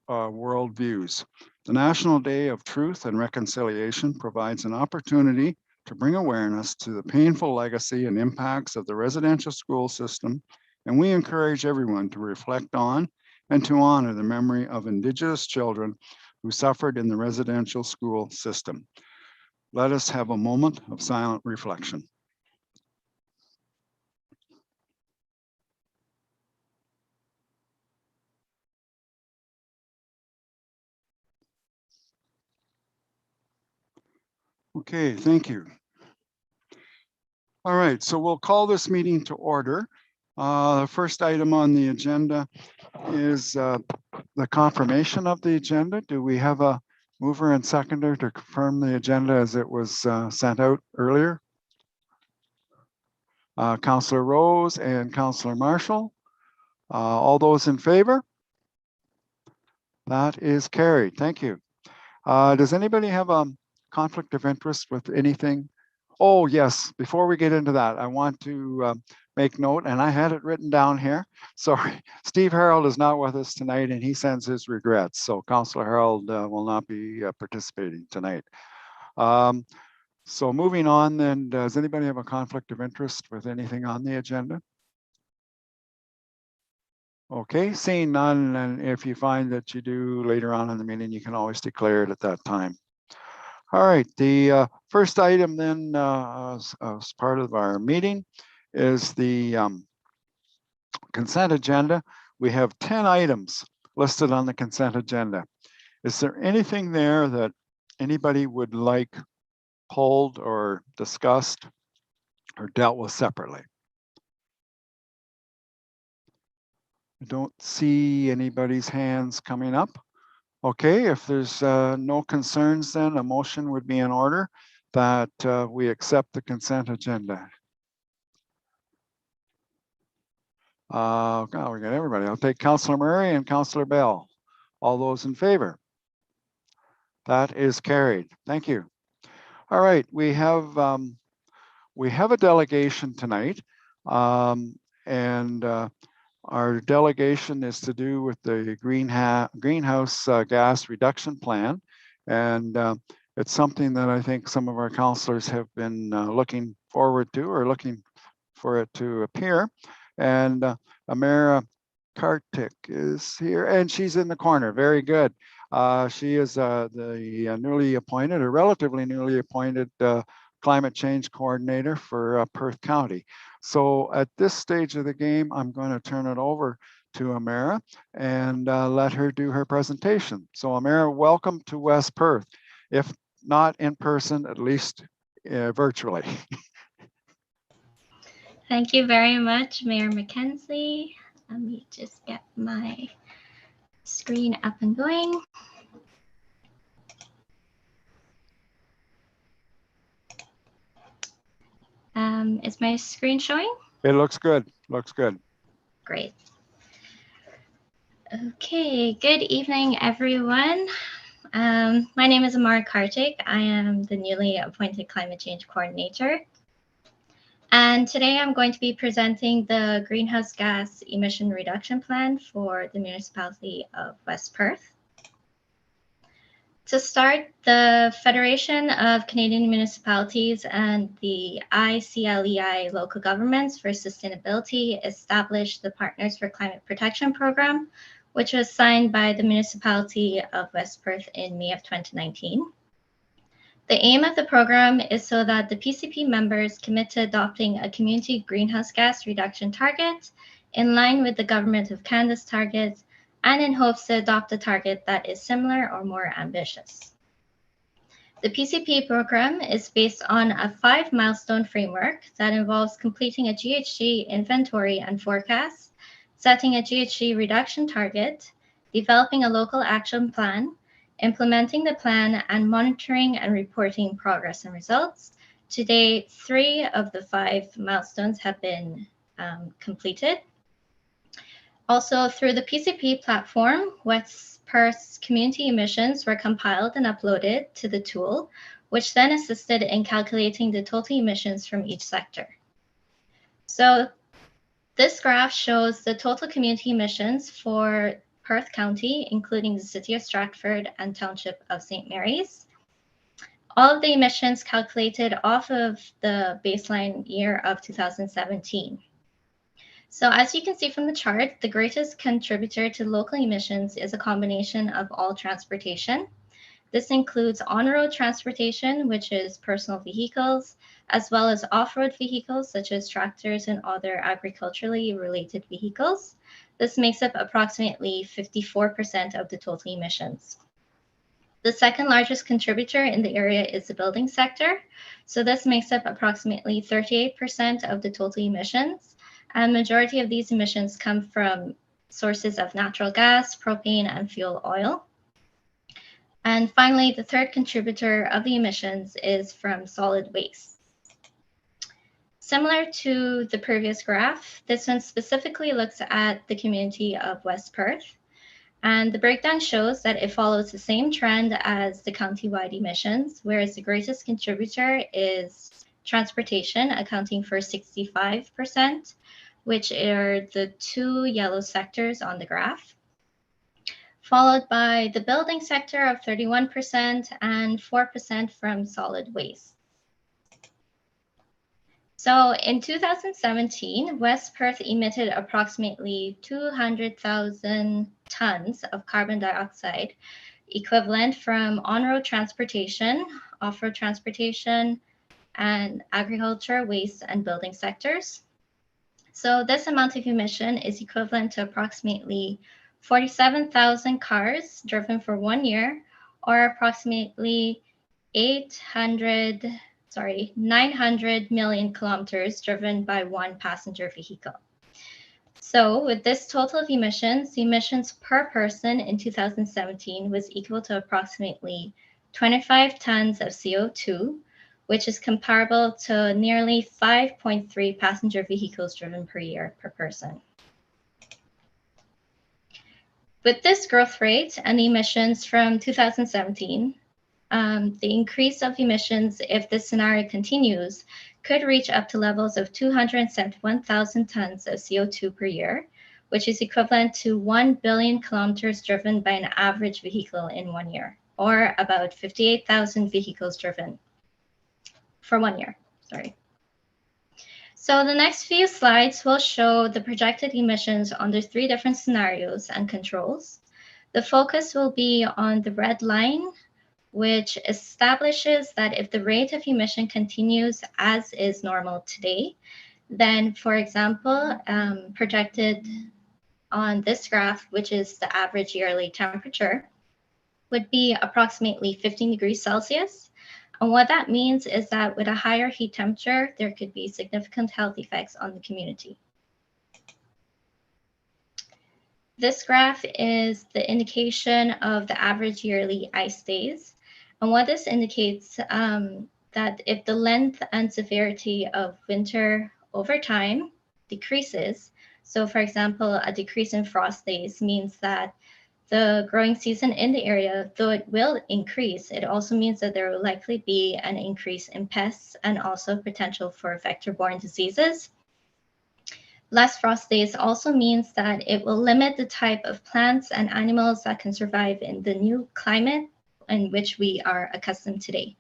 worldviews. The National Day of Truth and Reconciliation provides an opportunity to bring awareness to the painful legacy and impacts of the residential school system, and we encourage everyone to reflect on and to honor the memory of Indigenous children who suffered in the residential school system. Let us have a moment of silent reflection. Okay, thank you. All right, so we'll call this meeting to order. The first item on the agenda is the confirmation of the agenda. Do we have a mover and seconder to confirm the agenda as it was sent out earlier? Councillor Rose and Councillor Marshall. All those in favor? That is carried. Thank you. Does anybody have a conflict of interest with anything? Oh, yes. Before we get into that, I want to make note, and I had it written down here. Sorry, Steve Harold is not with us tonight, and he sends his regrets. So Councillor Harold will not be participating tonight. So moving on, then, does anybody have a conflict of interest with anything on the agenda? Okay, seeing none, and if you find that you do later on in the meeting, you can always declare it at that time. All right, the first item then as part of our meeting is the consent agenda. We have 10 items listed on the consent agenda. Is there anything there that anybody would like pulled or discussed or dealt with separately? I don't see anybody's hands coming up. Okay, if there's no concerns, then a motion would be in order that we accept the consent agenda. Oh, we got everybody. I'll take Councillor Murray and Councillor Bell. All those in favor? That is carried. Thank you. All right, we have a delegation tonight, and our delegation is to do with the greenhouse gas reduction plan, and it's something that I think some of our councillors have been looking forward to or looking for it to appear. And Amara Kartik is here, and she's in the corner. Very good. She is the newly appointed, or relatively newly appointed climate change coordinator for Perth County. So at this stage of the game, I'm going to turn it over to Amara and let her do her presentation. So Amara, welcome to West Perth. If not in person, at least virtually. Thank you very much, Mayor McKenzie. Let me just get my screen up and going. Is my screen showing? It looks good. Looks good. Great. Okay, good evening, everyone. My name is Amara Kartik. I am the newly appointed Climate Change Coordinator. And today I'm going to be presenting the Greenhouse Gas Emission Reduction Plan for the Municipality of West Perth. To start, the Federation of Canadian Municipalities and the ICLEI Local Governments for Sustainability established the Partners for Climate Protection Program, which was signed by the Municipality of West Perth in May of 2019. The aim of the program is so that the PCP members commit to adopting a community greenhouse gas reduction target in line with the Government of Canada's target, and in hopes to adopt a target that is similar or more ambitious. The PCP program is based on a 5-milestone framework that involves completing a GHG inventory and forecast, setting a GHG reduction target, developing a local action plan, implementing the plan, and monitoring and reporting progress and results. To date, 3 of the 5 milestones have been completed. Also, through the PCP platform, West Perth's community emissions were compiled and uploaded to the tool, which then assisted in calculating the total emissions from each sector. So this graph shows the total community emissions for Perth County, including the City of Stratford and Township of St. Mary's. All of the emissions calculated off of the baseline year of 2017. So as you can see from the chart, the greatest contributor to local emissions is a combination of all transportation. This includes on-road transportation, which is personal vehicles, as well as off-road vehicles, such as tractors and other agriculturally related vehicles. This makes up approximately 54% of the total emissions. The second largest contributor in the area is the building sector. So this makes up approximately 38% of the total emissions. And majority of these emissions come from sources of natural gas, propane, and fuel oil. And finally, the third contributor of the emissions is from solid waste. Similar to the previous graph, this one specifically looks at the community of West Perth. And the breakdown shows that it follows the same trend as the county-wide emissions, whereas the greatest contributor is transportation, accounting for 65%, which are the two yellow sectors on the graph, followed by the building sector of 31% and 4% from solid waste. So in 2017, West Perth emitted approximately 200,000 tons of carbon dioxide equivalent from on-road transportation, off-road transportation, and agriculture, waste, and building sectors. So this amount of emission is equivalent to approximately 47,000 cars driven for 1 year, or approximately 900 million kilometers driven by one passenger vehicle. So with this total of emissions, the emissions per person in 2017 was equal to approximately 25 tons of CO2, which is comparable to nearly 5.3 passenger vehicles driven per year per person. With this growth rate and the emissions from 2017, the increase of emissions, if this scenario continues, could reach up to levels of 271,000 tons of CO2 per year, which is equivalent to 1 billion kilometers driven by an average vehicle in 1 year, or about 58,000 vehicles driven for 1 year, So the next few slides will show the projected emissions under 3 different scenarios and controls. The focus will be on the red line, which establishes that if the rate of emission continues as is normal today, then, for example, projected on this graph, which is the average yearly temperature, would be approximately 15 degrees Celsius. And what that means is that with a higher heat temperature, there could be significant health effects on the community. This graph is the indication of the average yearly ice days. And what this indicates that if the length and severity of winter over time decreases, so for example, a decrease in frost days means that the growing season in the area, though it will increase, it also means that there will likely be an increase in pests and also potential for vector-borne diseases. Less frost days also means that it will limit the type of plants and animals that can survive in the new climate in which we are accustomed today.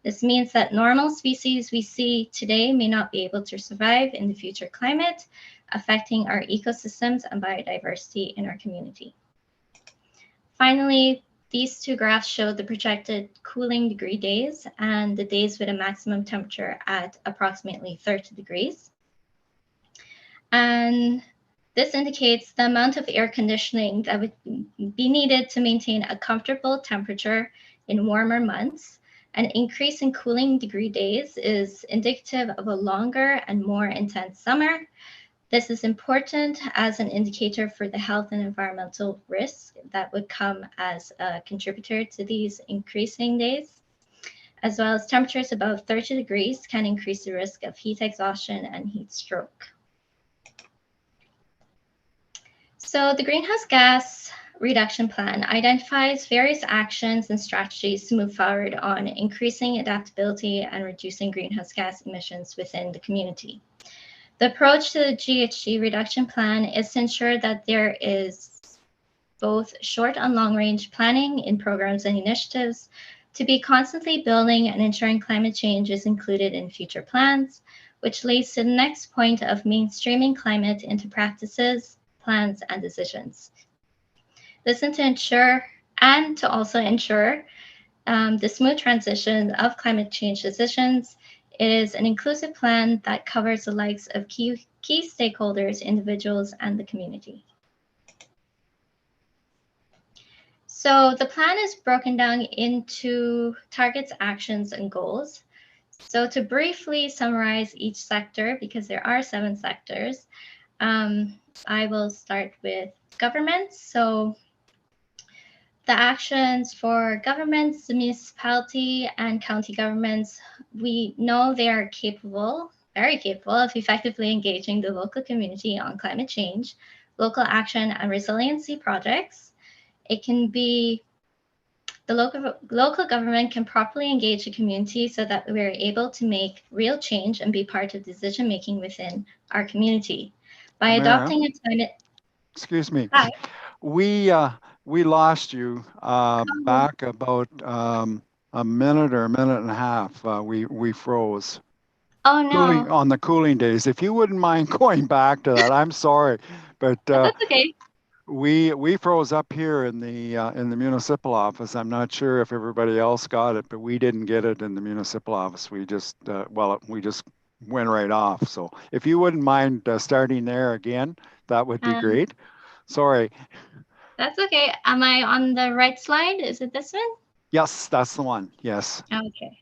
This means that normal species we see today may not be able to survive in the future climate, affecting our ecosystems and biodiversity in our community. Finally, these 2 graphs show the projected cooling degree days and the days with a maximum temperature at approximately 30 degrees. And this indicates the amount of air conditioning that would be needed to maintain a comfortable temperature in warmer months. An increase in cooling degree days is indicative of a longer and more intense summer. This is important as an indicator for the health and environmental risk that would come as a contributor to these increasing days, as well as temperatures above 30 degrees can increase the risk of heat exhaustion and heat stroke. So the Greenhouse Gas Reduction Plan identifies various actions and strategies to move forward on increasing adaptability and reducing greenhouse gas emissions within the community. The approach to the GHG Reduction Plan is to ensure that there is both short and long range planning in programs and initiatives, to be constantly building and ensuring climate change is included in future plans, which leads to the next point of mainstreaming climate into practices, plans, and decisions. This is to ensure and to also ensure the smooth transition of climate change decisions. It is an inclusive plan that covers the likes of key stakeholders, individuals, and the community. So the plan is broken down into targets, actions, and goals. So to briefly summarize each sector, because there are 7 sectors, I will start with government. So the actions for governments, the municipality and county governments, we know they are capable, very capable of effectively engaging the local community on climate change, local action and resiliency projects. It can be the local government can properly engage the community so that we're able to make real change and be part of decision making within our community. By adopting a climate. Excuse me. Hi. We lost you back about a minute or a minute and a half. We froze. Oh no. On the cooling days. If you wouldn't mind going back to that, I'm sorry, but that's okay. We froze up here in the municipal office. I'm not sure if everybody else got it, but we didn't get it in the municipal office. We just we just went right off. So if you wouldn't mind starting there again, that would be great. Sorry. That's okay. Am I on the right slide? Is it this one? Yes, that's the one. Yes. Okay.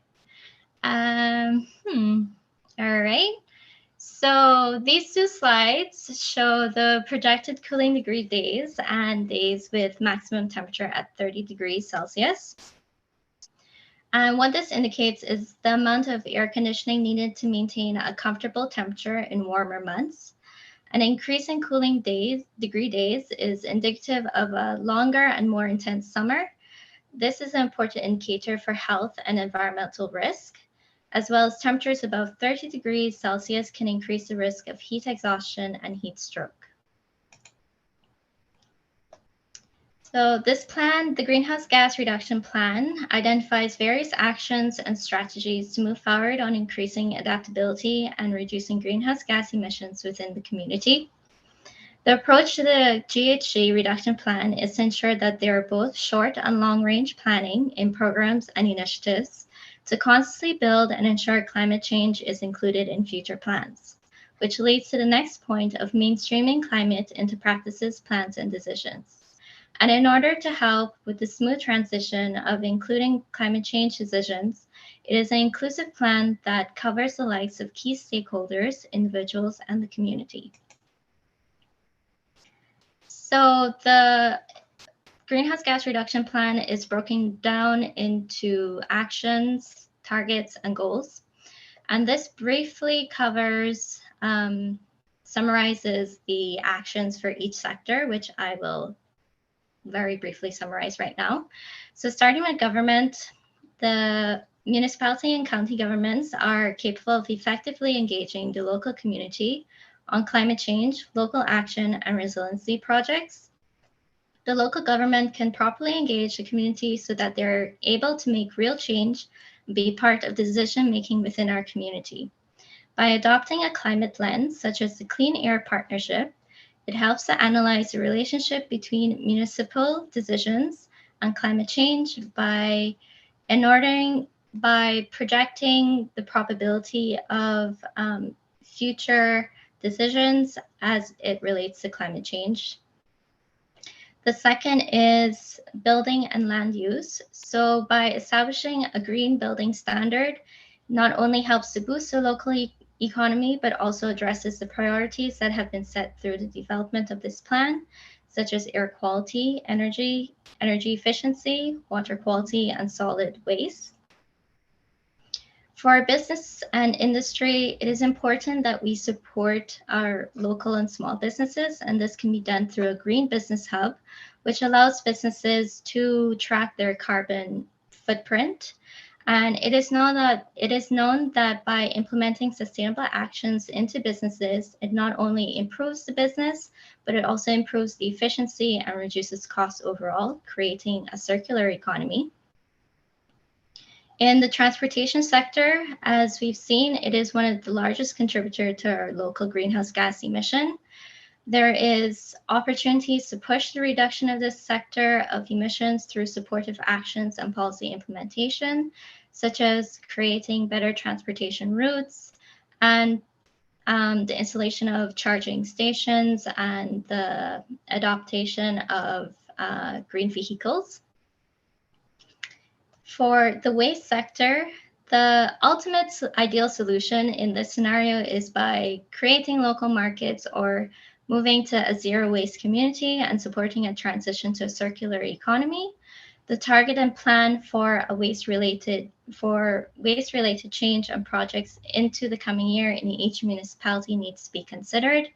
All right. So these 2 slides show the projected cooling degree days and days with maximum temperature at 30 degrees Celsius. And what this indicates is the amount of air conditioning needed to maintain a comfortable temperature in warmer months. An increase in cooling degree days is indicative of a longer and more intense summer. This is an important indicator for health and environmental risk, as well as temperatures above 30 degrees Celsius can increase the risk of heat exhaustion and heat stroke. So this plan, the Greenhouse Gas Reduction Plan, identifies various actions and strategies to move forward on increasing adaptability and reducing greenhouse gas emissions within the community. The approach to the GHG Reduction Plan is to ensure that there are both short and long-range planning in programs and initiatives to constantly build and ensure climate change is included in future plans, which leads to the next point of mainstreaming climate into practices, plans, and decisions. And in order to help with the smooth transition of including climate change decisions, it is an inclusive plan that covers the likes of key stakeholders, individuals, and the community. So the Greenhouse Gas Reduction Plan is broken down into actions, targets, and goals. And this briefly covers, summarizes the actions for each sector, which I will very briefly summarize right now. So starting with government, the municipality and county governments are capable of effectively engaging the local community on climate change, local action, and resiliency projects. The local government can properly engage the community so that they're able to make real change and be part of decision-making within our community. By adopting a climate lens, such as the Clean Air Partnership, it helps to analyze the relationship between municipal decisions and climate change by projecting the probability of future decisions as it relates to climate change. The second is building and land use. So by establishing a green building standard, not only helps to boost the local economy, but also addresses the priorities that have been set through the development of this plan, such as air quality, energy efficiency, water quality, and solid waste. For business and industry, it is important that we support our local and small businesses, and this can be done through a green business hub, which allows businesses to track their carbon footprint And it is known that by implementing sustainable actions into businesses, it not only improves the business, but it also improves the efficiency and reduces costs overall, creating a circular economy. In the transportation sector, as we've seen, it is one of the largest contributors to our local greenhouse gas emission. There is opportunities to push the reduction of this sector of emissions through supportive actions and policy implementation, such as creating better transportation routes and the installation of charging stations and the adoption of green vehicles. For the waste sector, the ultimate ideal solution in this scenario is by creating local markets or moving to a zero waste community and supporting a transition to a circular economy. The target and plan for waste-related change and projects into the coming year in each municipality needs to be considered.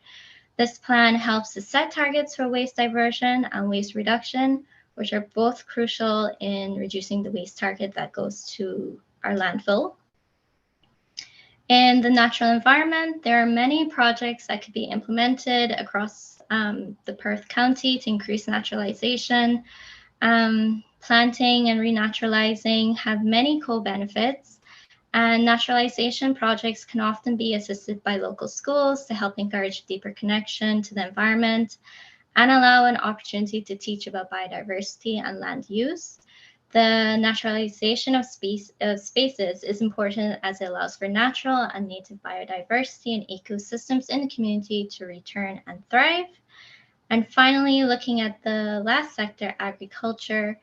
This plan helps to set targets for waste diversion and waste reduction, which are both crucial in reducing the waste target that goes to our landfill. In the natural environment, there are many projects that could be implemented across the Perth County to increase naturalization. Planting and renaturalizing have many co-benefits, and naturalization projects can often be assisted by local schools to help encourage deeper connection to the environment and allow an opportunity to teach about biodiversity and land use. The naturalization of spaces is important as it allows for natural and native biodiversity and ecosystems in the community to return and thrive. And finally, looking at the last sector, agriculture,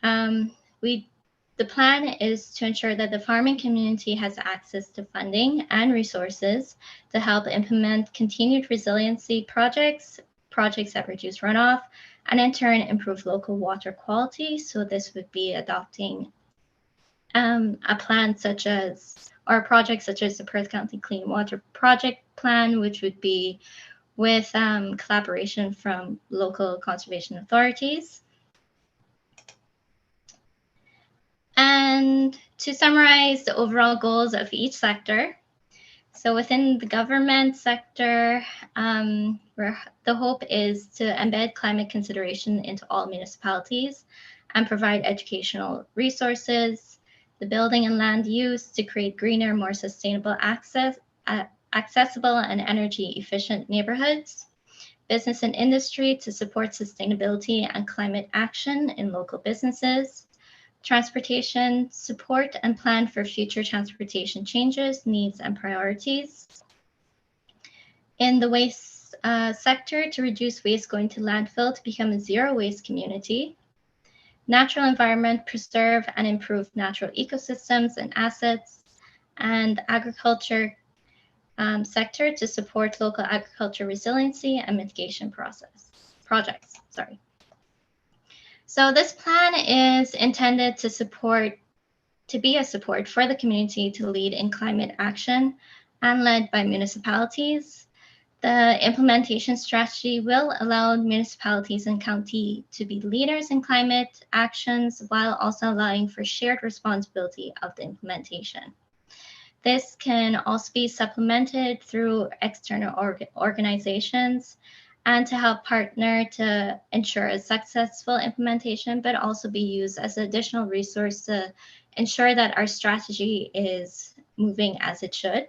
the plan is to ensure that the farming community has access to funding and resources to help implement continued resiliency projects that reduce runoff, and in turn improve local water quality. So this would be adopting a plan such as, or a project such as the Perth County Clean Water Project Plan, which would be with collaboration from local conservation authorities. And to summarize the overall goals of each sector, so within the government sector, where the hope is to embed climate consideration into all municipalities and provide educational resources, the building and land use to create greener, more sustainable accessible and energy efficient neighborhoods, business and industry to support sustainability and climate action in local businesses, transportation, support and plan for future transportation changes, needs, and priorities. In the waste sector, to reduce waste going to landfill to become a zero waste community. Natural environment, preserve and improve natural ecosystems and assets. And agriculture sector to support local agriculture resiliency and mitigation projects. So this plan is intended to be a support for the community to lead in climate action and led by municipalities. The implementation strategy will allow municipalities and county to be leaders in climate actions while also allowing for shared responsibility of the implementation. This can also be supplemented through external organizations and to help partner to ensure a successful implementation, but also be used as an additional resource to ensure that our strategy is moving as it should.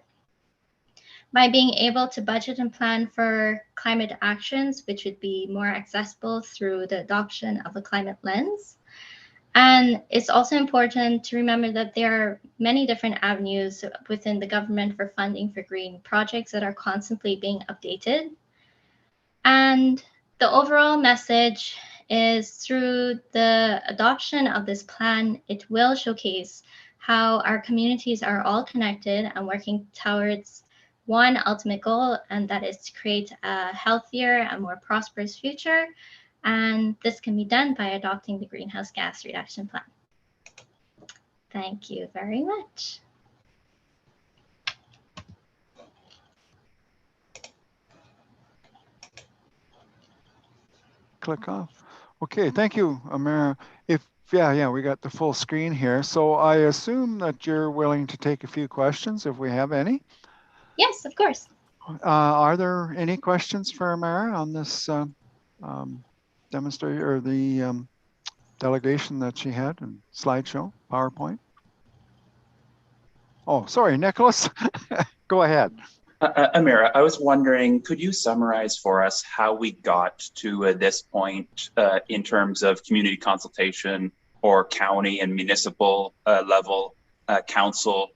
By being able to budget and plan for climate actions, which would be more accessible through the adoption of a climate lens. And it's also important to remember that there are many different avenues within the government for funding for green projects that are constantly being updated. And the overall message is through the adoption of this plan, it will showcase how our communities are all connected and working towards one ultimate goal, and that is to create a healthier and more prosperous future. And this can be done by adopting the Greenhouse Gas Reduction Plan. Thank you very much. Click off. Okay, thank you, Amira. If Yeah, we got the full screen here. So I assume that you're willing to take a few questions if we have any. Yes, of course. Are there any questions for Amara on this demonstration or the delegation that she had in slideshow, PowerPoint? Oh, sorry, Nicholas. Go ahead. Amira, I was wondering, could you summarize for us how we got to this point in terms of community consultation or county and municipal level council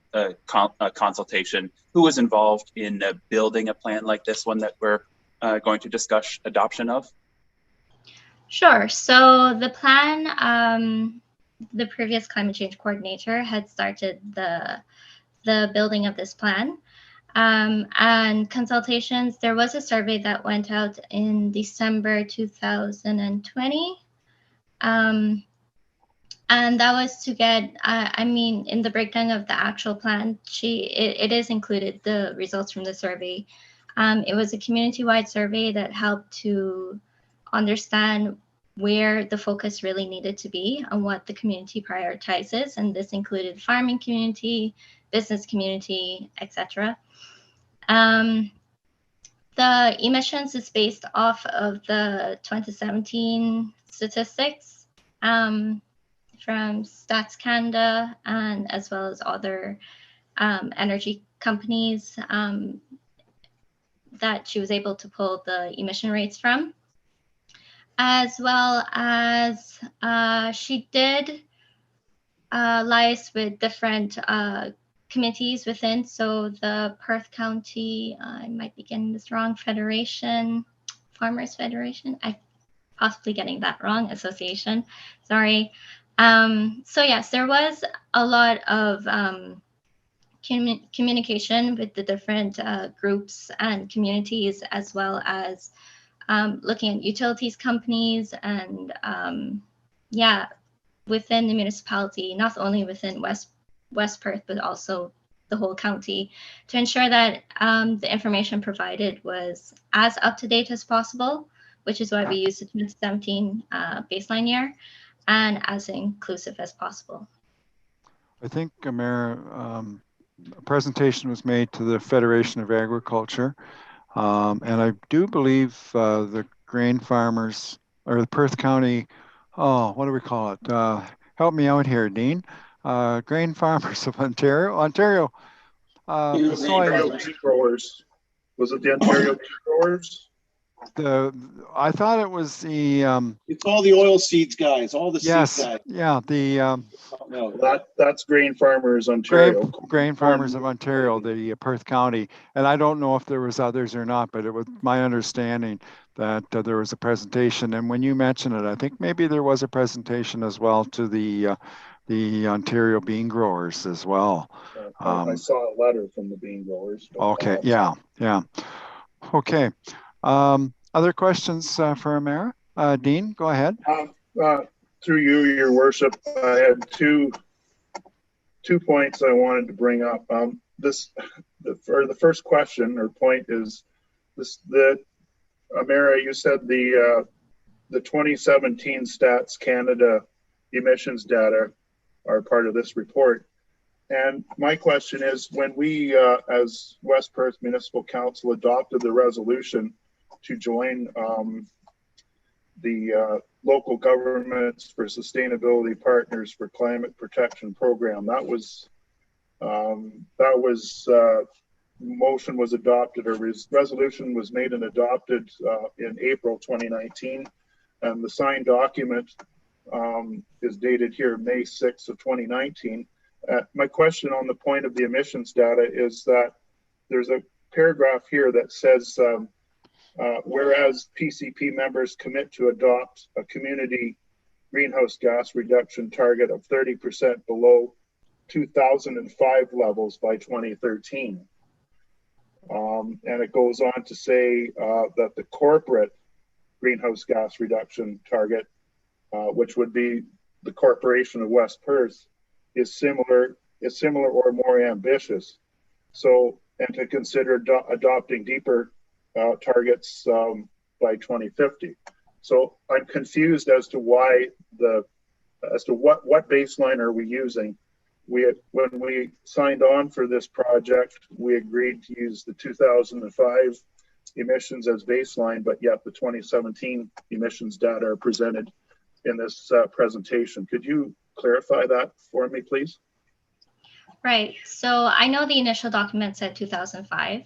consultation? Who was involved in building a plan like this one that we're going to discuss adoption of? Sure. So the plan, the previous climate change coordinator had started the building of this plan. And consultations, there was a survey that went out in December 2020. And that was to get, I mean, in the breakdown of the actual plan, it is included the results from the survey. It was a community-wide survey that helped to understand where the focus really needed to be and what the community prioritizes. And this included farming community, business community, etc. The emissions is based off of the 2017 statistics from Stats Canada and as well as other energy companies that she was able to pull the emission rates from, as well as she did liaise with different committees within. So the Perth County, I might be getting this wrong, Farmers Federation, I'm possibly getting that wrong, association, sorry. So yes, there was a lot of communication with the different groups and communities, as well as looking at utilities companies and within the municipality, not only within West Perth, but also the whole county, to ensure that the information provided was as up to date as possible, which is why we used the 2017 baseline year, and as inclusive as possible. I think, Mayor, a presentation was made to the Federation of Agriculture, and I do believe the grain farmers, or the Perth County, what do we call it? Help me out here, Dean. Grain Farmers of Ontario. The Ontario tea growers. Was it the Ontario tea growers? I thought it was the. It's all the oil seeds guys, all the seed guys. Yeah, the. No, that's Grain Farmers Ontario. Grain Farmers of Ontario, the Perth County, and I don't know if there was others or not, but it was my understanding that there was a presentation. And when you mentioned it, I think maybe there was a presentation as well to the Ontario bean growers as well. I saw a letter from the bean growers. Okay, yeah. Okay. Other questions for Amara? Dean, go ahead. Through you, Your Worship, I had two points I wanted to bring up. The first question or point is this: that Amara, you said the 2017 Stats Canada emissions data are part of this report. And my question is, when we, as West Perth Municipal Council, adopted the resolution to join the Local Governments for Sustainability Partners for Climate Protection Program, that was motion was adopted, or resolution was made and adopted in April 2019, and the signed document is dated here May 6th of 2019. My question on the point of the emissions data is that there's a paragraph here that says, whereas PCP members commit to adopt a community greenhouse gas reduction target of 30% below 2005 levels by 2013. And it goes on to say that the corporate greenhouse gas reduction target, which would be the Corporation of West Perth, is similar or more ambitious. So, and to consider adopting deeper targets by 2050. So I'm confused as to why the as to what baseline are we using. When we signed on for this project, we agreed to use the 2005 emissions as baseline, but yet the 2017 emissions data are presented in this presentation. Could you clarify that for me, please? Right. So I know the initial document said 2005,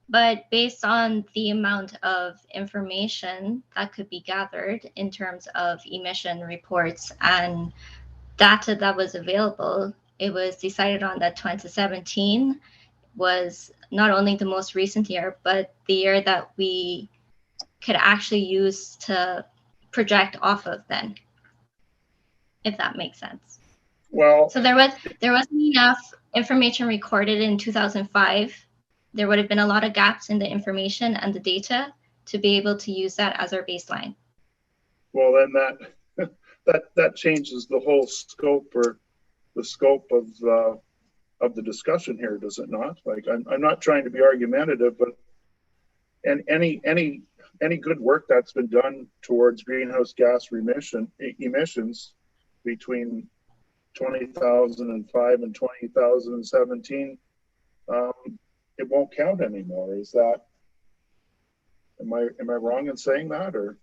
but based on the amount of information that could be gathered in terms of emission reports and data that was available, it was decided on that 2017 was not only the most recent year, but the year that we could actually use to project off of then, if that makes sense. Well, so there wasn't enough information recorded in 2005. There would have been a lot of gaps in the information and the data to be able to use that as our baseline. Well, then that changes the whole scope, or the scope of the discussion here, does it not? Like, I'm not trying to be argumentative, but any good work that's been done towards greenhouse gas emissions between 2005 and 2017, it won't count anymore. Is that, am I wrong in saying that, or?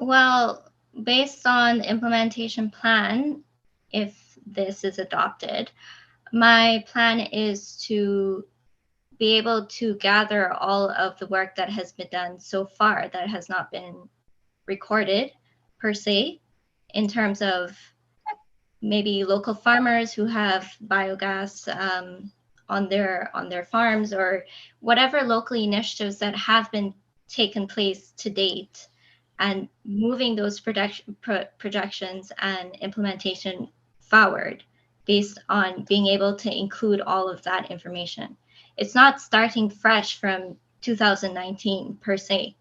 Well, based on the implementation plan, if this is adopted, my plan is to be able to gather all of the work that has been done so far that has not been recorded per se, in terms of maybe local farmers who have biogas on their farms, or whatever local initiatives that have been taken place to date, and moving those projections and implementation forward based on being able to include all of that information. It's not starting fresh from 2019 per se,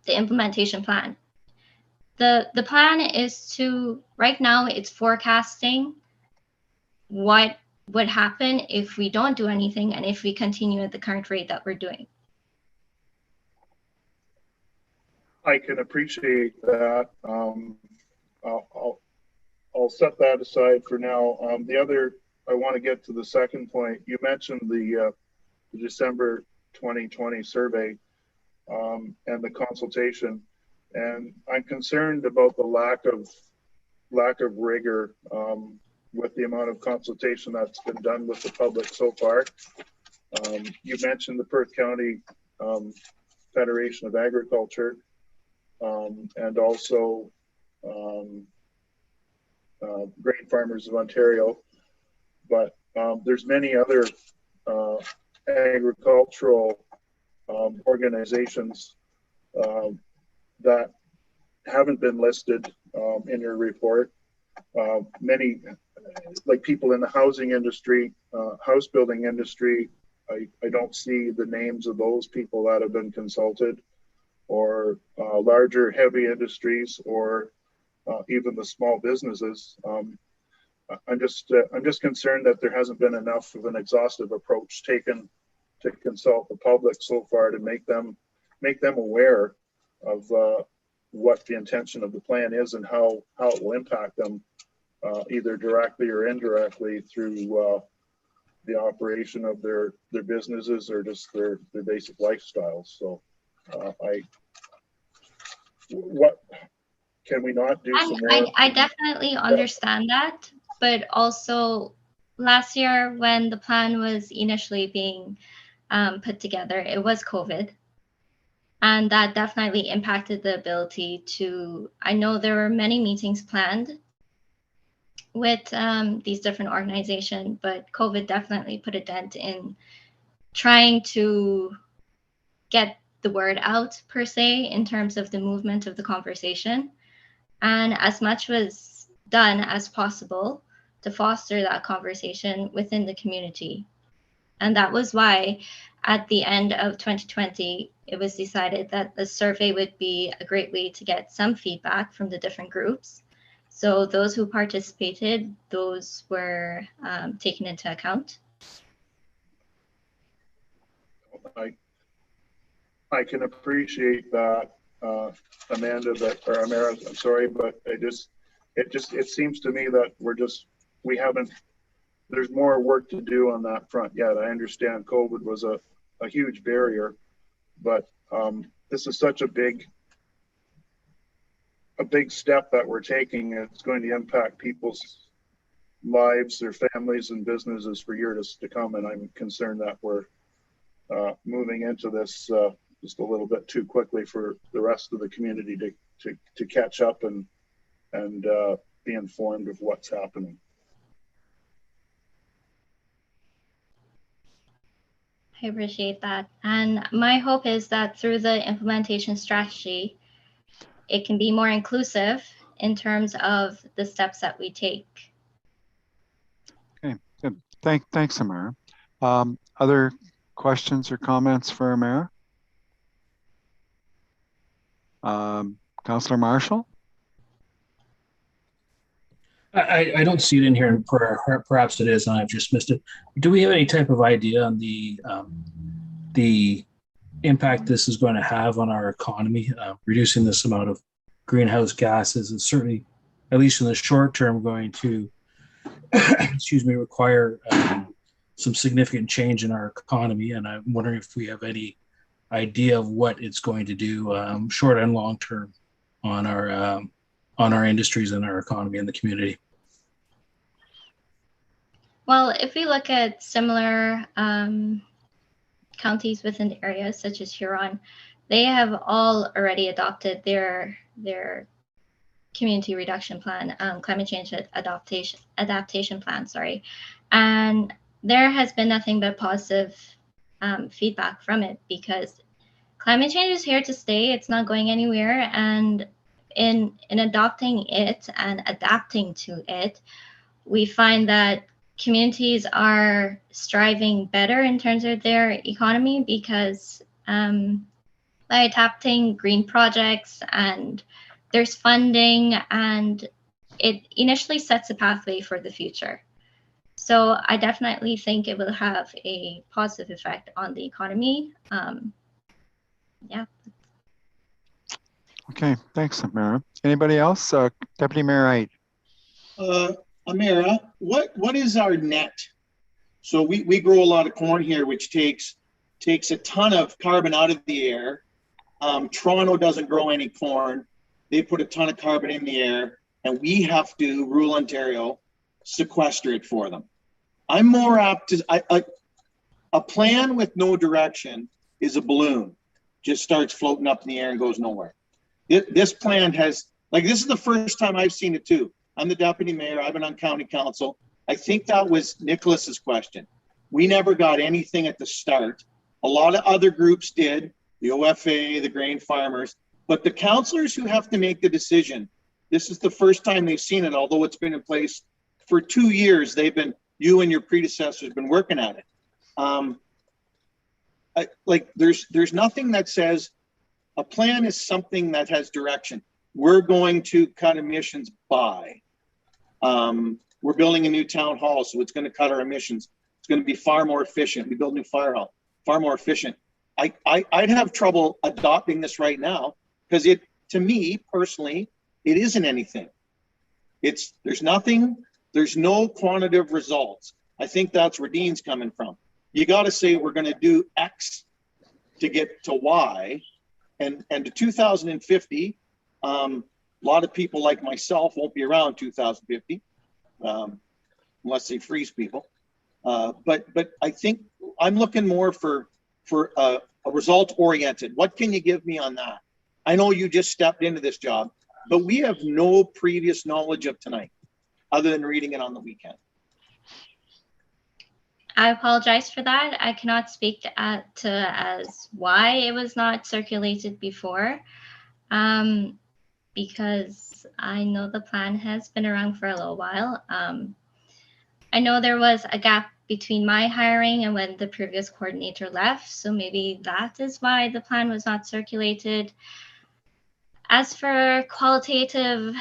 the implementation plan. The plan is to, right now, it's forecasting what would happen if we don't do anything and if we continue at the current rate that we're doing. I can appreciate that. I'll set that aside for now. I want to get to the second point. You mentioned the December 2020 survey and the consultation, and I'm concerned about the lack of rigor with the amount of consultation that's been done with the public so far. You mentioned the Perth County Federation of Agriculture, and also Grain Farmers of Ontario, but there's many other agricultural organizations that haven't been listed in your report. Many, like people in the housing industry, house building industry, I don't see the names of those people that have been consulted, or larger heavy industries, or even the small businesses. I'm just concerned that there hasn't been enough of an exhaustive approach taken to consult the public so far to make them aware of what the intention of the plan is and how it will impact them, either directly or indirectly through the operation of their businesses, or just their basic lifestyles. So what can we not do some more? I definitely understand that, but also last year when the plan was initially being put together, it was COVID. And that definitely impacted the ability to, I know there were many meetings planned with these different organizations, but COVID definitely put a dent in trying to get the word out per se in terms of the movement of the conversation. And as much was done as possible to foster that conversation within the community. And that was why at the end of 2020, it was decided that the survey would be a great way to get some feedback from the different groups. So those who participated, those were taken into account. I can appreciate that. Amanda, or Amara, I'm sorry, but it seems to me that there's more work to do on that front yet. I understand COVID was a huge barrier, but this is such a big step that we're taking. It's going to impact people's lives, their families and businesses for years to come. And I'm concerned that we're moving into this just a little bit too quickly for the rest of the community to catch up and be informed of what's happening. I appreciate that. And my hope is that through the implementation strategy, it can be more inclusive in terms of the steps that we take. Okay, good. Thanks, Amara. Other questions or comments for Amara? Councillor Marshall? I don't see it in here, and perhaps it is, and I've just missed it. Do we have any type of idea on the impact this is going to have on our economy? Reducing this amount of greenhouse gases is certainly, at least in the short term, going to, excuse me, require some significant change in our economy. And I'm wondering if we have any idea of what it's going to do, short and long term, on our industries and our economy and the community. Well, if we look at similar counties within the area, such as Huron, they have all already adopted their community reduction plan, climate change adaptation plan, sorry. And there has been nothing but positive feedback from it, because climate change is here to stay. It's not going anywhere. And in adopting it and adapting to it, we find that communities are striving better in terms of their economy, because by adapting green projects, and there's funding, and it initially sets a pathway for the future. So I definitely think it will have a positive effect on the economy. Yeah. Okay, thanks, Amara. Anybody else? Deputy Mayor Wright. Amara, what is our net? So we grow a lot of corn here, which takes a ton of carbon out of the air. Toronto doesn't grow any corn. They put a ton of carbon in the air, and we have to, rural Ontario, sequester it for them. I'm more apt to, a plan with no direction is a balloon, just starts floating up in the air and goes nowhere. This plan has, this is the first time I've seen it too. I'm the deputy mayor. I've been on county council. I think that was Nicholas's question. We never got anything at the start. A lot of other groups did, the OFA, the grain farmers, but the councillors who have to make the decision, this is the first time they've seen it, although it's been in place for 2 years. You and your predecessors have been working at it. There's nothing that says a plan is something that has direction. We're going to cut emissions by. We're building a new town hall, so it's going to cut our emissions. It's going to be far more efficient. We build a new fire hall, far more efficient. I'd have trouble adopting this right now, because to me personally, it isn't anything. There's no quantitative results. I think that's where Dean's coming from. You got to say we're going to do X to get to Y, and to 2050. A lot of people like myself won't be around 2050, unless they freeze people. But I think I'm looking more for a result oriented. What can you give me on that? I know you just stepped into this job, but we have no previous knowledge of tonight, other than reading it on the weekend. I apologize for that. I cannot speak as why it was not circulated before, because I know the plan has been around for a little while. I know there was a gap between my hiring and when the previous coordinator left, so maybe that is why the plan was not circulated. As for qualitative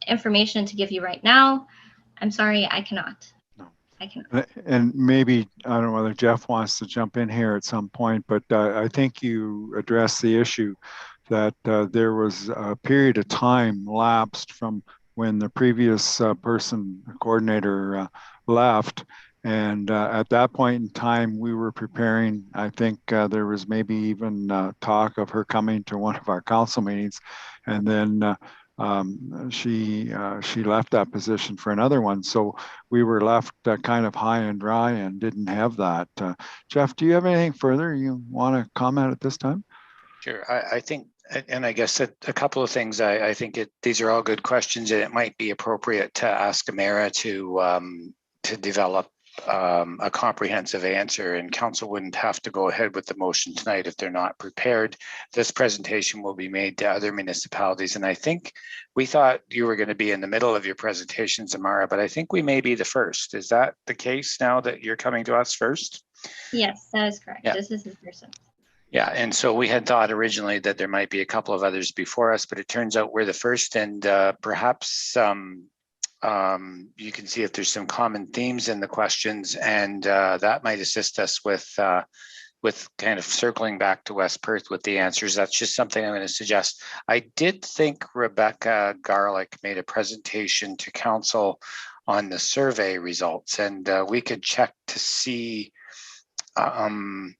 information to give you right now, I'm sorry, I cannot. No. I can. And maybe, I don't know whether Jeff wants to jump in here at some point, but I think you addressed the issue that there was a period of time lapsed from when the previous coordinator left. And at that point in time, we were preparing, I think there was maybe even talk of her coming to one of our council meetings. And then she left that position for another one. So we were left kind of high and dry and didn't have that. Jeff, do you have anything further you want to comment at this time? Sure. I think, and I guess a couple of things. I think these are all good questions, and it might be appropriate to ask Amara to develop a comprehensive answer, and council wouldn't have to go ahead with the motion tonight if they're not prepared. This presentation will be made to other municipalities, and I think we thought you were going to be in the middle of your presentations, Amara, but I think we may be the first. Is that the case now that you're coming to us first? Yes, that is correct. Yeah. This is the person. Yeah, and so we had thought originally that there might be a couple of others before us, but it turns out we're the first, and perhaps you can see if there's some common themes in the questions, and that might assist us with kind of circling back to West Perth with the answers. That's just something I'm going to suggest. I did think Rebecca Garlick made a presentation to council on the survey results, and we could check to see, and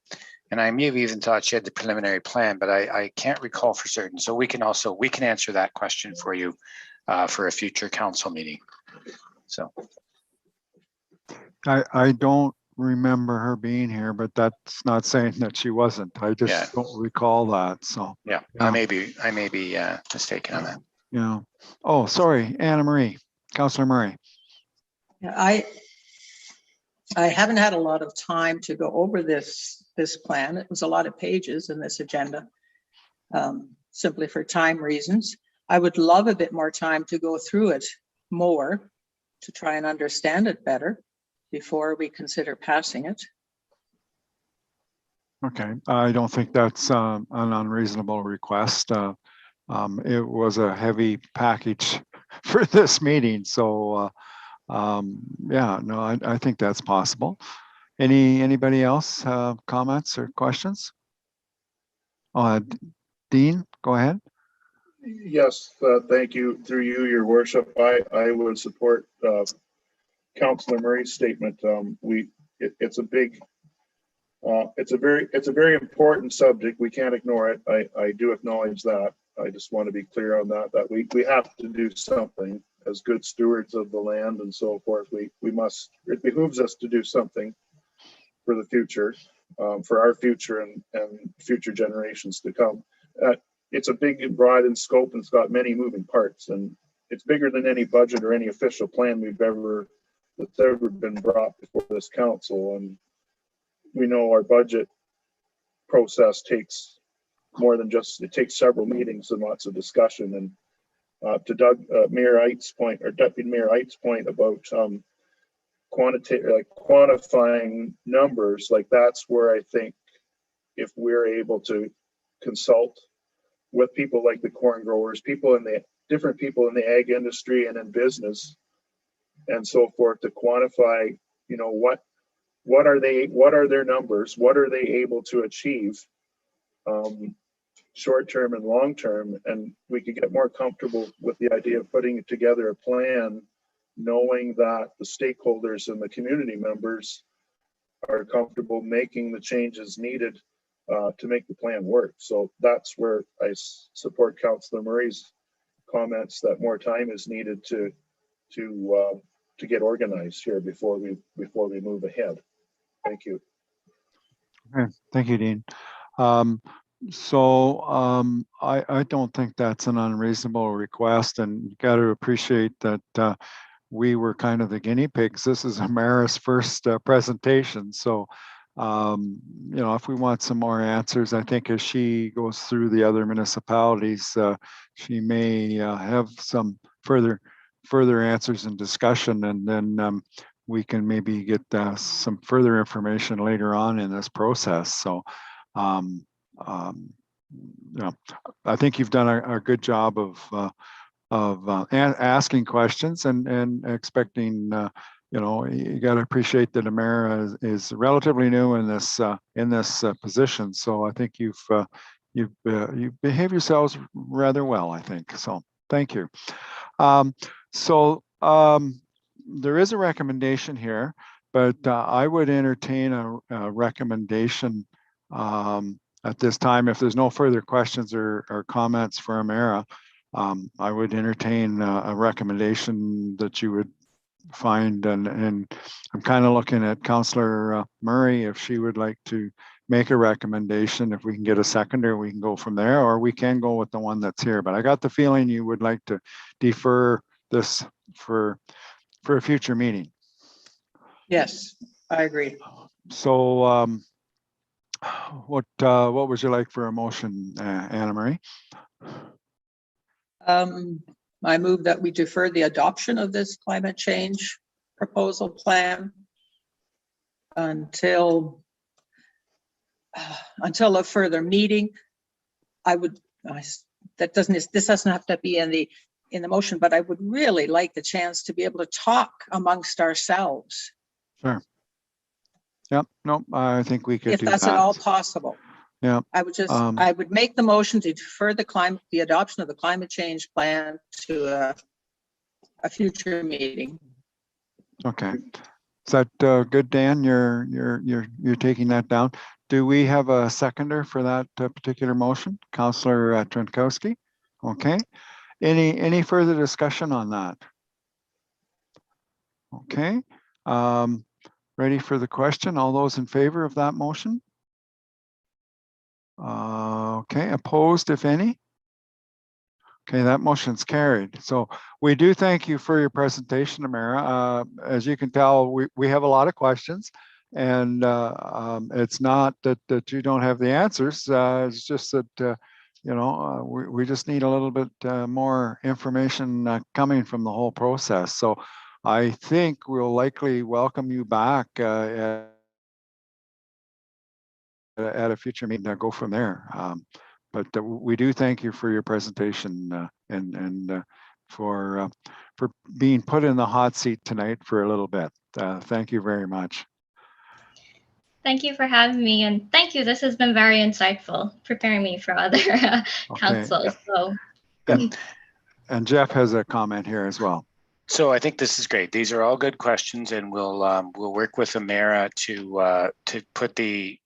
I maybe even thought she had the preliminary plan, but I can't recall for certain. So we can answer that question for you for a future council meeting. So I don't remember her being here, but that's not saying that she wasn't. I just don't recall that. So yeah. I may be mistaken on that. Yeah. Oh, sorry, Anna Marie, Councillor Murray. Yeah, I haven't had a lot of time to go over this plan. It was a lot of pages in this agenda, simply for time reasons. I would love a bit more time to go through it more to try and understand it better before we consider passing it. Okay, I don't think that's an unreasonable request. It was a heavy package for this meeting, so yeah, no, I think that's possible. Anybody else comments or questions? Dean, go ahead. Yes, thank you. Through you, Your Worship, I would support Councillor Murray's statement. It's a very important subject. We can't ignore it. I do acknowledge that. I just want to be clear on that we have to do something as good stewards of the land and so forth. It behooves us to do something for the future, for our future and future generations to come. It's a big and broad in scope, and it's got many moving parts, and it's bigger than any budget or any official plan that's ever been brought before this council. And we know our budget process takes more than just, it takes several meetings and lots of discussion. And to Mayor Eit's point, or Deputy Mayor Eit's point about quantifying numbers, like that's where I think if we're able to consult with people like the corn growers, different people in the ag industry and in business and so forth, to quantify, what are their numbers? What are they able to achieve short term and long term? And we could get more comfortable with the idea of putting together a plan, knowing that the stakeholders and the community members are comfortable making the changes needed to make the plan work. So that's where I support Councillor Murray's comments that more time is needed to get organized here before we move ahead. Thank you. Okay, thank you, Dean. I don't think that's an unreasonable request, and you got to appreciate that we were kind of the guinea pigs. This is Amara's first presentation, so if we want some more answers, I think as she goes through the other municipalities, she may have some further answers and discussion, and then we can maybe get some further information later on in this process. So, I think you've done a good job of asking questions and expecting you know, you got to appreciate that Amara is relatively new in this position. So I think you've behaved yourselves rather well, I think. So thank you. There is a recommendation here, but I would entertain a recommendation at this time. If there's no further questions or comments for Amara, I would entertain a recommendation that you would find, and I'm kind of looking at Councillor Murray, if she would like to make a recommendation. If we can get a seconder, we can go from there, or we can go with the one that's here. But I got the feeling you would like to defer this for a future meeting. Yes, I agree. So what would you like for a motion, Anna Marie? I move that we defer the adoption of this climate change proposal plan until a further meeting. This doesn't have to be in the motion, but I would really like the chance to be able to talk amongst ourselves. Sure. Yep. No, I think we could if do that's that. At all possible. Yeah. I would make the motion to defer the adoption of the climate change plan to a future meeting. Okay. Is that good, Dan? You're taking that down. Do we have a seconder for that particular motion? Councillor Trnkowski? Okay. Any further discussion on that? Okay. Ready for the question? All those in favor of that motion? Okay. Opposed, if any? Okay, that motion's carried. So we do thank you for your presentation, Amara. As you can tell, we have a lot of questions, and it's not that you don't have the answers. It's just that we just need a little bit more information coming from the whole process. So I think we'll likely welcome you back at a future meeting to go from there. But we do thank you for your presentation and for being put in the hot seat tonight for a little bit. Thank you very much. Thank you for having me, and thank you. This has been very insightful, preparing me for other councils. So. And Jeff has a comment here as well. So I think this is great. These are all good questions, and we'll work with Amara to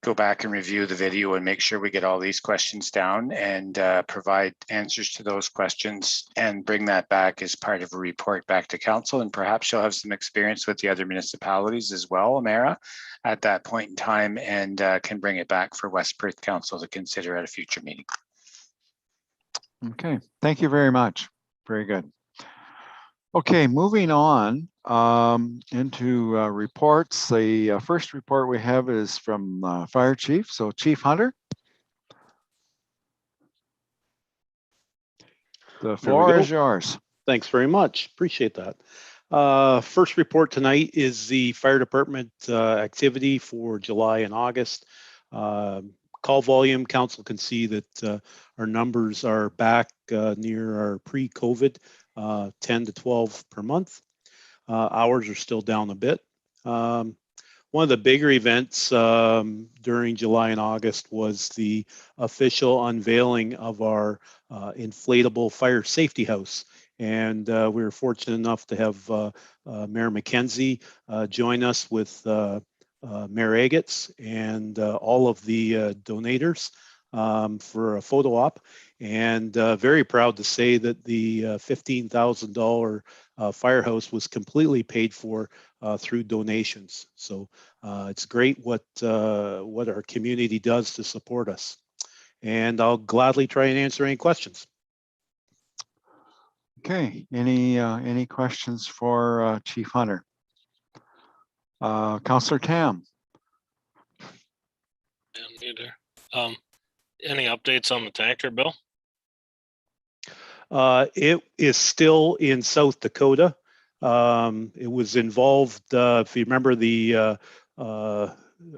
go back and review the video and make sure we get all these questions down and provide answers to those questions and bring that back as part of a report back to council. And perhaps you'll have some experience with the other municipalities as well, Amara, at that point in time, and can bring it back for West Perth Council to consider at a future meeting. Okay, thank you very much. Very good. Okay, moving on into reports. The first report we have is from Fire Chief. So Chief Hunter, the floor is yours. Thanks very much. Appreciate that. First report tonight is the fire department activity for July and August. Call volume, council can see that our numbers are back near our pre-COVID 10 to 12 per month. Hours are still down a bit. One of the bigger events during July and August was the official unveiling of our inflatable fire safety house. And we were fortunate enough to have Mayor McKenzie join us with Mayor Agates and all of the donators for a photo op, and very proud to say that the $15,000 firehouse was completely paid for through donations. So it's great what our community does to support us, and I'll gladly try and answer any questions. Okay, any questions for Chief Hunter? Councillor Tam. Neither. Any updates on the tractor bill? It is still in South Dakota. It was involved, if you remember the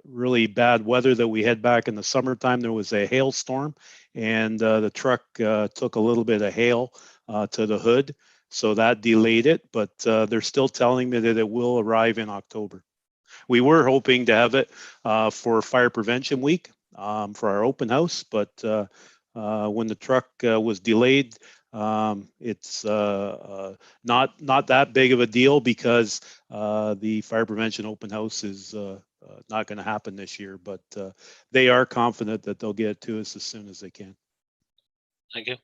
really bad weather that we had back in the summertime, there was a hailstorm, and the truck took a little bit of hail to the hood. So that delayed it, but they're still telling me that it will arrive in October. We were hoping to have it for Fire Prevention Week for our open house, but when the truck was delayed, it's not that big of a deal because the Fire Prevention open house is not going to happen this year, but they are confident that they'll get it to us as soon as they can. Thank you.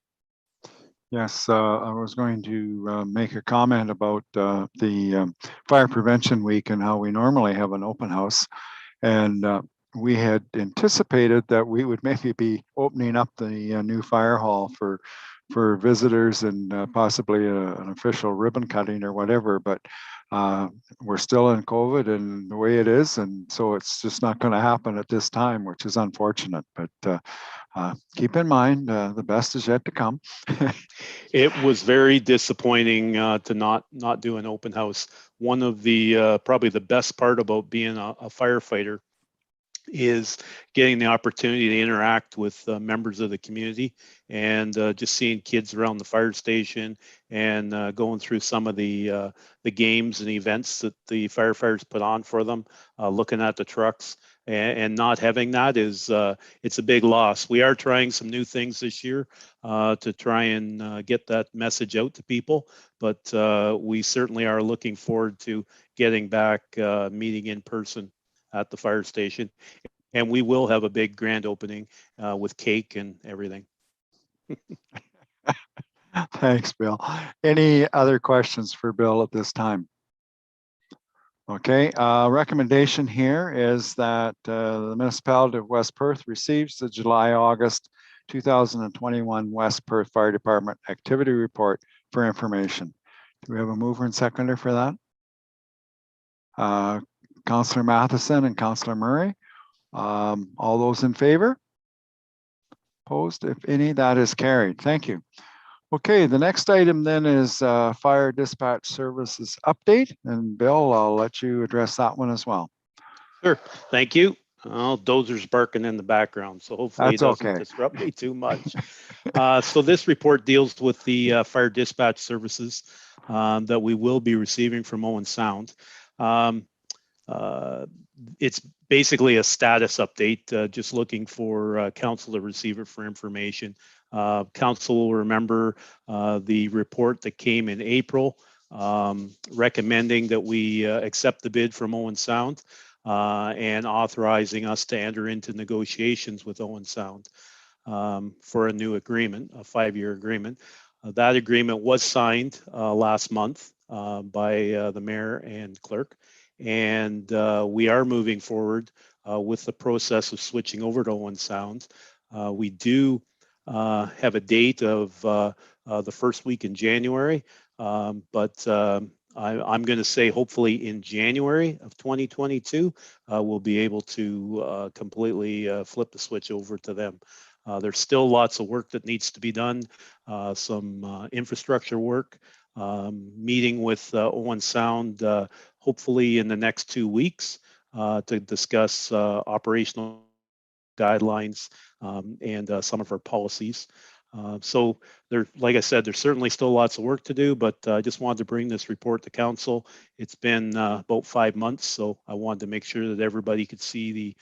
Yes, I was going to make a comment about the Fire Prevention Week and how we normally have an open house. And we had anticipated that we would maybe be opening up the new fire hall for visitors and possibly an official ribbon cutting or whatever, but we're still in COVID and the way it is, and so it's just not going to happen at this time, which is unfortunate. But keep in mind, the best is yet to come. It was very disappointing to not do an open house. One of the probably the best part about being a firefighter is getting the opportunity to interact with members of the community and just seeing kids around the fire station and going through some of the games and events that the firefighters put on for them, looking at the trucks, and not having that is it's a big loss. We are trying some new things this year to try and get that message out to people, but we certainly are looking forward to getting back meeting in person at the fire station, and we will have a big grand opening with cake and everything. Thanks, Bill. Any other questions for Bill at this time? Okay, recommendation here is that the municipality of West Perth receives the July-August 2021 West Perth Fire Department activity report for information. Do we have a mover and seconder for that? Councillor Matheson and Councillor Murray. All those in favor? Opposed, if any, that is carried. Thank you. Okay, the next item then is Fire Dispatch Services update. And Bill, I'll let you address that one as well. Sure, thank you. Oh, dozer's barking in the background, so hopefully it doesn't disrupt me too much. So this report deals with the fire dispatch services that we will be receiving from Owen Sound. It's basically a status update, just looking for council to receive it for information. Council will remember the report that came in April recommending that we accept the bid from Owen Sound and authorizing us to enter into negotiations with Owen Sound for a new agreement, a 5-year agreement. That agreement was signed last month by the mayor and clerk. And we are moving forward with the process of switching over to Owen Sound. We do have a date of the first week in January, but I'm going to say hopefully in January of 2022, we'll be able to completely flip the switch over to them. There's still lots of work that needs to be done, some infrastructure work, meeting with Owen Sound hopefully in the next 2 weeks to discuss operational guidelines and some of our policies. So there, like I said, there's certainly still lots of work to do, but I just wanted to bring this report to council. It's been about 5 months, so I wanted to make sure that everybody could see the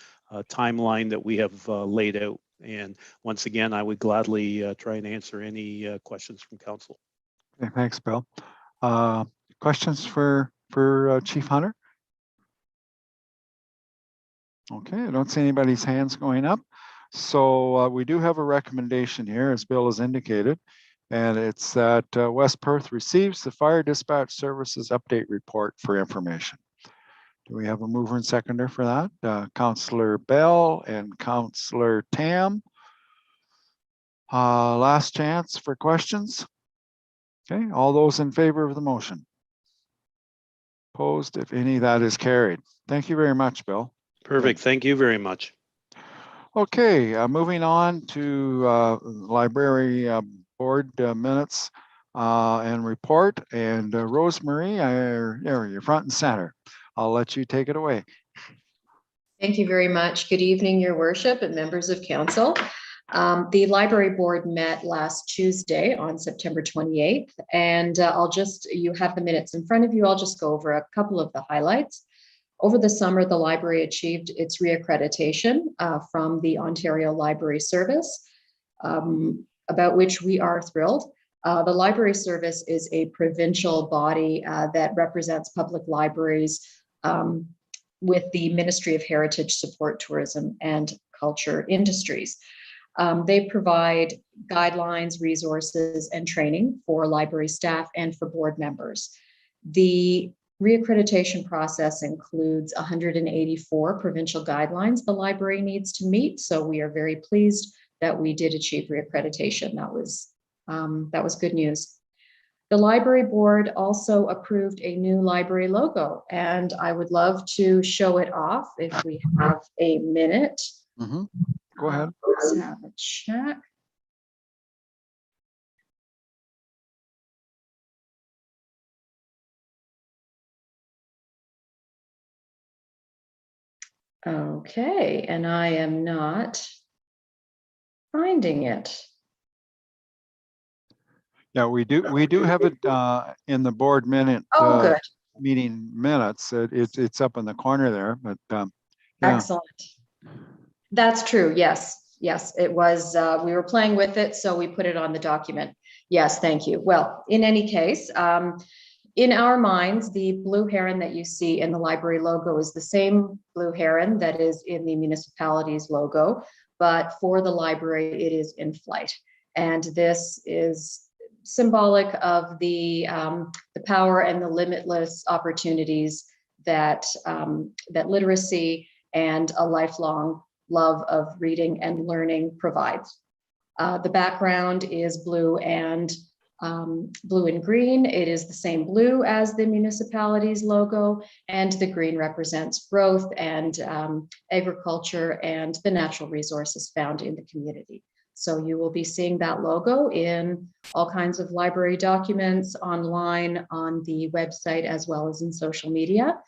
timeline that we have laid out. And once again, I would gladly try and answer any questions from council. Okay, thanks, Bill. Questions for Chief Hunter? Okay, I don't see anybody's hands going up. So we do have a recommendation here, as Bill has indicated, and it's that West Perth receives the Fire Dispatch Services update report for information. Do we have a mover and seconder for that? Councillor Bell and Councillor Tam. Last chance for questions. Okay, all those in favor of the motion? Opposed, if any, that is carried. Thank you very much, Bill. Perfect. Thank you very much. Okay, moving on to library board minutes and report. And Rosemary, you're front and center. I'll let you take it away. Thank you very much. Good evening, Your Worship and members of council. The library board met last Tuesday on September 28th, and you have the minutes in front of you. I'll just go over a couple of the highlights. Over the summer, the library achieved its reaccreditation from the Ontario Library Service, about which we are thrilled. The Library Service is a provincial body that represents public libraries with the Ministry of Heritage, Support, Tourism, and Culture Industries. They provide guidelines, resources, and training for library staff and for board members. The reaccreditation process includes 184 provincial guidelines the library needs to meet, so we are very pleased that we did achieve reaccreditation. That was good news. The library board also approved a new library logo, and I would love to show it off if we have a minute. Mm-hmm. Go ahead. Let's have a check. Okay, and I am not finding it. Yeah, we do have it in the board minute. Oh, good. Meeting minutes. It's up in the corner there, but yeah. Excellent. That's true. Yes, it was. We were playing with it, so we put it on the document. Yes, thank you. Well, in any case, in our minds, the blue heron that you see in the library logo is the same blue heron that is in the municipality's logo, but for the library, it is in flight. And this is symbolic of the power and the limitless opportunities that literacy and a lifelong love of reading and learning provides. The background is blue and green. It is the same blue as the municipality's logo, and the green represents growth and agriculture and the natural resources found in the community. So you will be seeing that logo in all kinds of library documents, online, on the website, as well as in social media.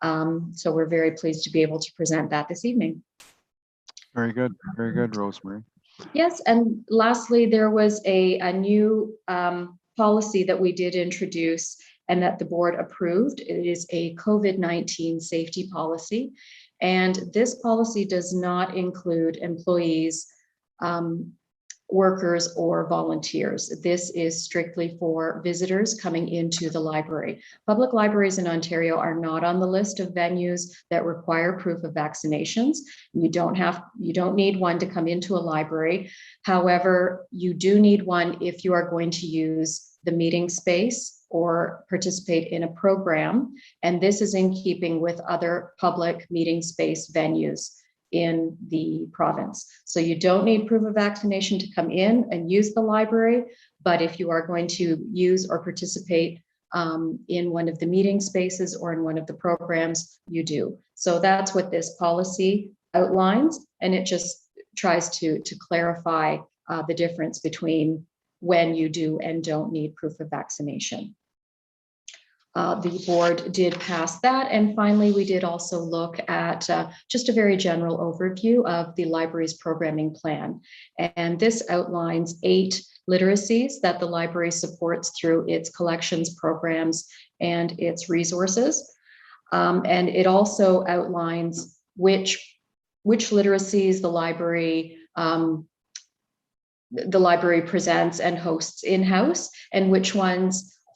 So we're very pleased to be able to present that this evening. Very good, Rosemary. Yes, and lastly, there was a new policy that we did introduce and that the board approved. It is a COVID-19 safety policy, and this policy does not include employees, workers, or volunteers. This is strictly for visitors coming into the library. Public libraries in Ontario are not on the list of venues that require proof of vaccinations. You don't need one to come into a library. However, you do need one if you are going to use the meeting space or participate in a program. And this is in keeping with other public meeting space venues in the province. So you don't need proof of vaccination to come in and use the library, but if you are going to use or participate in one of the meeting spaces or in one of the programs, you do. So that's what this policy outlines, and it just tries to clarify the difference between when you do and don't need proof of vaccination. The board did pass that. And finally, we did also look at just a very general overview of the library's programming plan. And this outlines 8 literacies that the library supports through its collections programs and its resources. And it also outlines which literacies the library presents and hosts in-house, and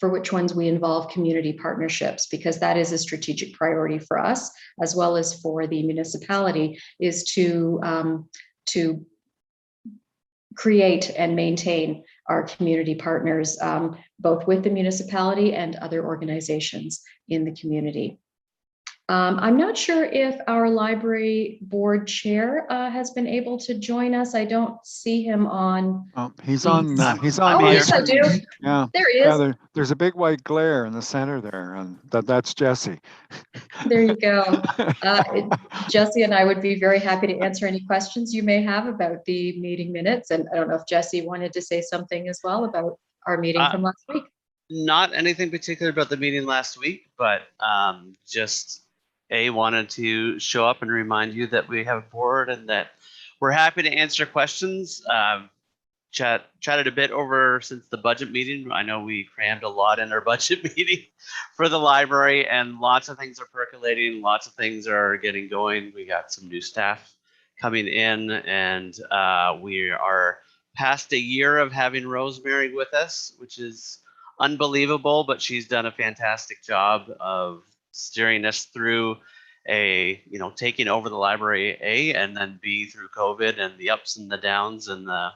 for which ones we involve community partnerships, because that is a strategic priority for us, as well as for the municipality, is to create and maintain our community partners, both with the municipality and other organizations in the community. I'm not sure if our library board chair has been able to join us. I don't see him on. Oh, he's on. He's on. Oh, yes, I do. Yeah, there he is. Yeah, there's a big white glare in the center there, and that's Jesse. There you go. Jesse and I would be very happy to answer any questions you may have about the meeting minutes. And I don't know if Jesse wanted to say something as well about our meeting from last week. Not anything particular about the meeting last week, but just wanted to show up and remind you that we have a board and that we're happy to answer questions. Chatted a bit over since the budget meeting. I know we crammed a lot in our budget meeting for the library, and lots of things are percolating. Lots of things are getting going. We got some new staff coming in, and we are past a year of having Rosemary with us, which is unbelievable, but she's done a fantastic job of steering us through taking over the library, and then B, through COVID and the ups and the downs and the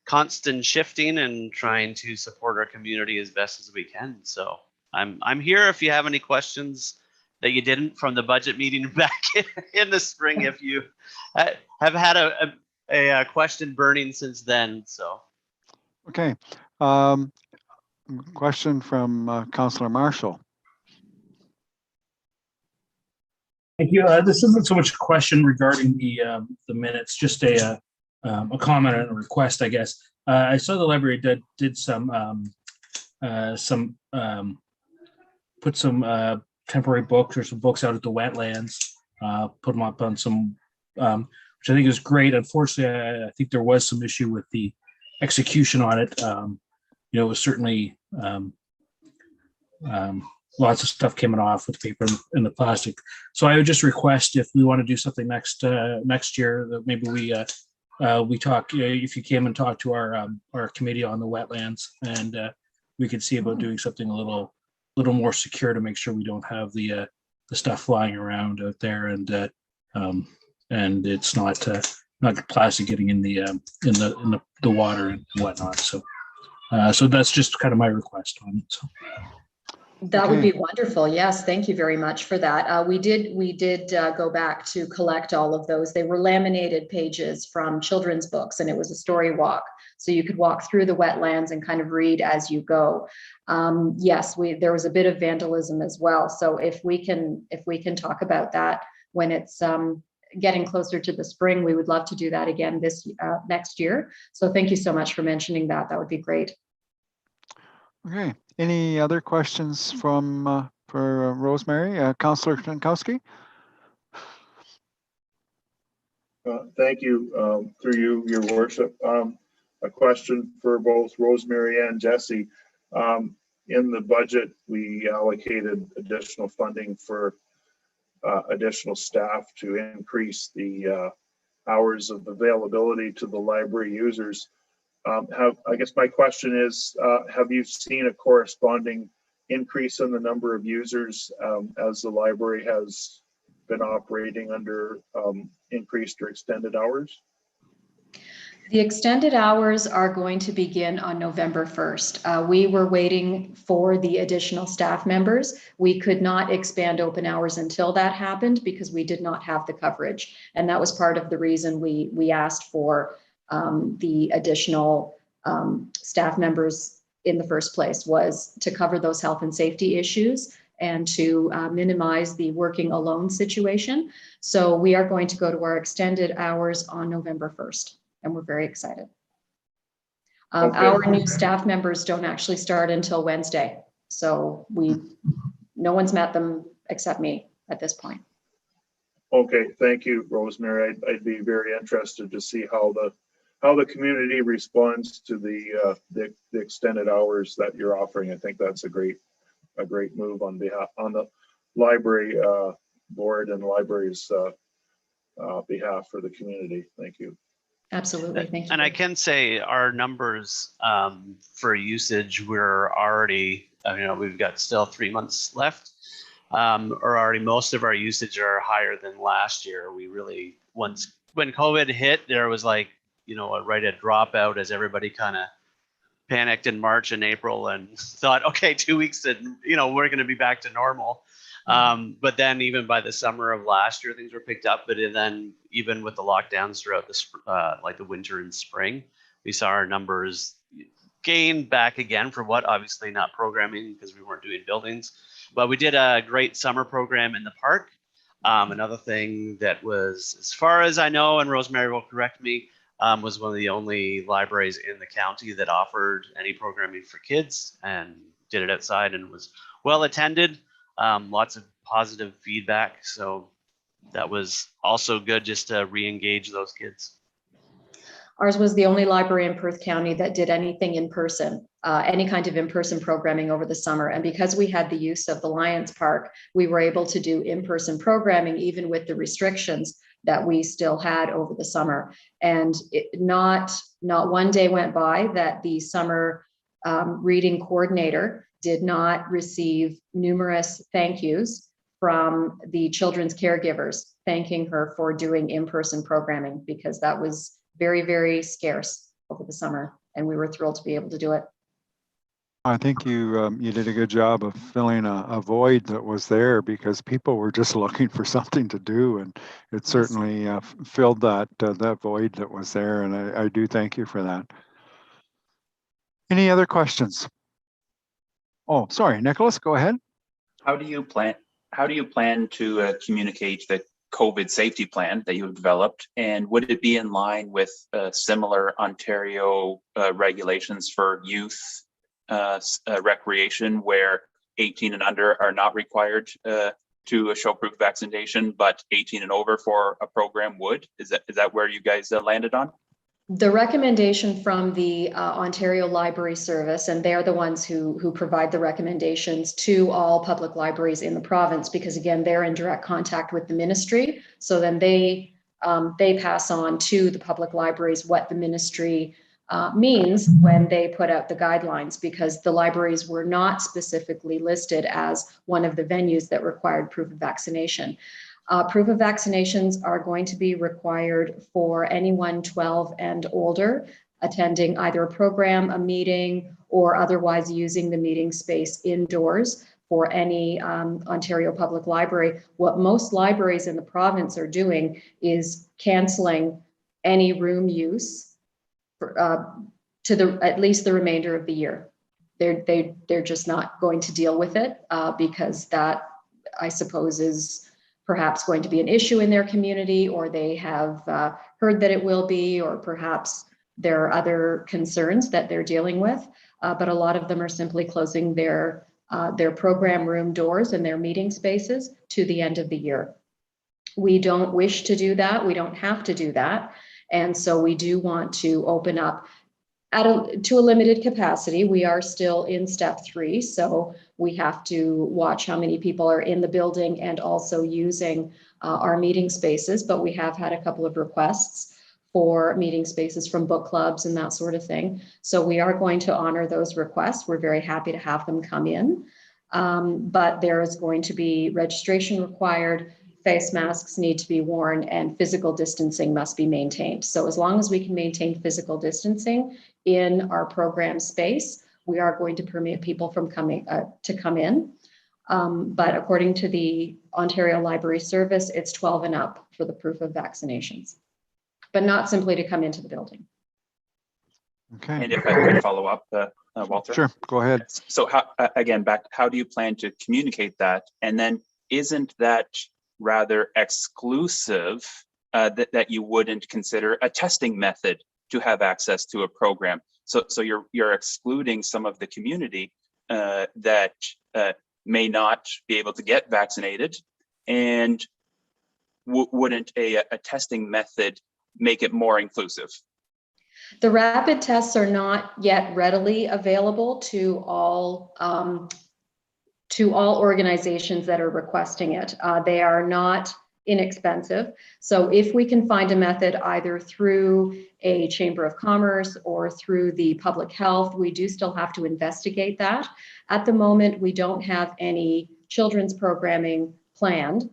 constant shifting, and trying to support our community as best as we can. So I'm here if you have any questions that you didn't from the budget meeting back in the spring, if you have had a question burning since then. So Okay. Question from Councillor Marshall. Thank you. This isn't so much a question regarding the minutes, just a comment and a request, I guess. I saw the library did some put some temporary books or some books out at the wetlands, put them up on some, which I think is great. Unfortunately, I think there was some issue with the execution on it. It was certainly lots of stuff coming off with the paper and the plastic. So I would just request, if we want to do something next year, that maybe we talk, if you came and talked to our committee on the wetlands, and we could see about doing something a little more secure to make sure we don't have the stuff flying around out there, and it's not plastic getting in the water and whatnot. So that's just kind of my request on it. So. That would be wonderful. Yes, thank you very much for that. We did go back to collect all of those. They were laminated pages from children's books, and it was a story walk. So you could walk through the wetlands and kind of read as you go. Yes, there was a bit of vandalism as well. So if we can talk about that when it's getting closer to the spring, we would love to do that again next year. So thank you so much for mentioning that. That would be great. Okay. Any other questions for Rosemary? Councillor Stankowski? Thank you. Through you, Your Worship. A question for both Rosemary and Jesse. In the budget, we allocated additional funding for additional staff to increase the hours of availability to the library users. I guess my question is, have you seen a corresponding increase in the number of users as the library has been operating under increased or extended hours? The extended hours are going to begin on November 1st. We were waiting for the additional staff members. We could not expand open hours until that happened because we did not have the coverage. And that was part of the reason we asked for the additional staff members in the first place, was to cover those health and safety issues and to minimize the working alone situation. So we are going to go to our extended hours on November 1st, and we're very excited. Okay. Our new staff members don't actually start until Wednesday. So no one's met them except me at this point. Okay, thank you, Rosemary. I'd be very interested to see how the community responds to the extended hours that you're offering. I think that's a great move on the library board and library's behalf for the community. Thank you. Absolutely, thank you. And I can say our numbers for usage, we're already, we've got still 3 months left. Or already most of our usage are higher than last year. We really, when COVID hit, there was like, a dropout as everybody kind of panicked in March and April and thought, okay, 2 weeks and, we're going to be back to normal. But then even by the summer of last year, things were picked up. But then even with the lockdowns throughout the winter and spring, we saw our numbers gain back again for what, obviously not programming because we weren't doing buildings. But we did a great summer program in the park. Another thing that was, as far as I know, and Rosemary will correct me, was one of the only libraries in the county that offered any programming for kids and did it outside and was well attended. Lots of positive feedback. So that was also good just to re-engage those kids. Ours was the only library in Perth County that did anything in person, any kind of in-person programming over the summer. And because we had the use of the Lions Park, we were able to do in-person programming, even with the restrictions that we still had over the summer. And not one day went by that the summer reading coordinator did not receive numerous thank yous from the children's caregivers, thanking her for doing in-person programming, because that was very, very scarce over the summer, and we were thrilled to be able to do it. I think you did a good job of filling a void that was there, because people were just looking for something to do, and it certainly filled that void that was there, and I do thank you for that. Any other questions? Oh, sorry, Nicholas, go ahead. How do you plan to communicate the COVID safety plan that you have developed, and would it be in line with similar Ontario regulations for youth recreation, where 18 and under are not required to show proof of vaccination, but 18 and over for a program would? Is that where you guys landed on? The recommendation from the Ontario Library Service, and they're the ones who provide the recommendations to all public libraries in the province, because again, they're in direct contact with the ministry. So then they pass on to the public libraries what the ministry means when they put out the guidelines, because the libraries were not specifically listed as one of the venues that required proof of vaccination. Proof of vaccinations are going to be required for anyone 12 and older attending either a program, a meeting, or otherwise using the meeting space indoors for any Ontario Public Library. What most libraries in the province are doing is canceling any room use for, to at least the remainder of the year. They're just not going to deal with it because that, I suppose, is perhaps going to be an issue in their community, or they have heard that it will be, or perhaps there are other concerns that they're dealing with. But a lot of them are simply closing their program room doors and their meeting spaces to the end of the year. We don't wish to do that. We don't have to do that. And so we do want to open up to a limited capacity. We are still in step 3, so we have to watch how many people are in the building and also using our meeting spaces. But we have had a couple of requests for meeting spaces from book clubs and that sort of thing. So we are going to honor those requests. We're very happy to have them come in, but there is going to be registration required. Face masks need to be worn, and physical distancing must be maintained. So as long as we can maintain physical distancing in our program space, we are going to permit people from to come in. But according to the Ontario Library Service, it's 12 and up for the proof of vaccinations, but not simply to come into the building. Okay. And if I could follow up, Walter? Sure, go ahead. So how do you plan to communicate that? And then isn't that rather exclusive that you wouldn't consider a testing method to have access to a program? So you're excluding some of the community that may not be able to get vaccinated, and wouldn't a testing method make it more inclusive? The rapid tests are not yet readily available to all organizations that are requesting it. They are not inexpensive. So if we can find a method either through a Chamber of Commerce or through the public health, we do still have to investigate that. At the moment, we don't have any children's programming planned,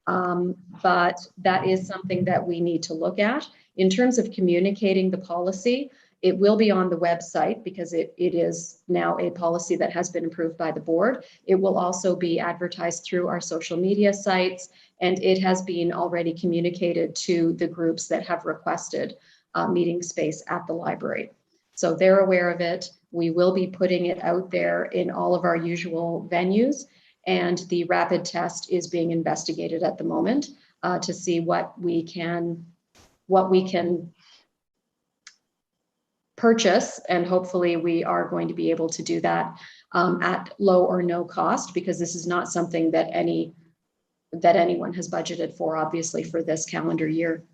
but that is something that we need to look at. In terms of communicating the policy, it will be on the website because it is now a policy that has been approved by the board. It will also be advertised through our social media sites, and it has been already communicated to the groups that have requested meeting space at the library. So they're aware of it. We will be putting it out there in all of our usual venues, and the rapid test is being investigated at the moment to see what we can purchase, and hopefully we are going to be able to do that at low or no cost, because this is not something that anyone has budgeted for, obviously, for this calendar year.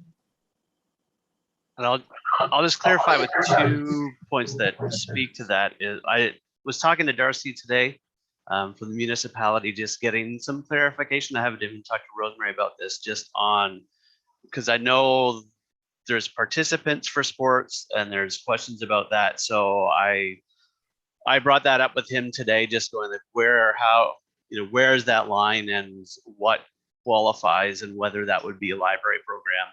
And I'll just clarify with 2 points that speak to that. I was talking to Darcy today from the municipality, just getting some clarification. I haven't even talked to Rosemary about this, just on, because I know there's participants for sports and there's questions about that. So I brought that up with him today, just going like, where is that line and what qualifies and whether that would be a library program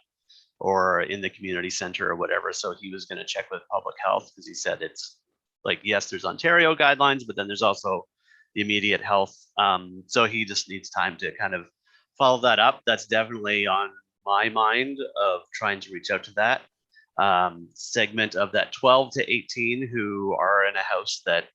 or in the community center or whatever. So he was going to check with public health, because he said it's like, yes, there's Ontario guidelines, but then there's also the immediate health. So he just needs time to kind of follow that up. That's definitely on my mind of trying to reach out to that segment of that 12 to 18 who are in a house that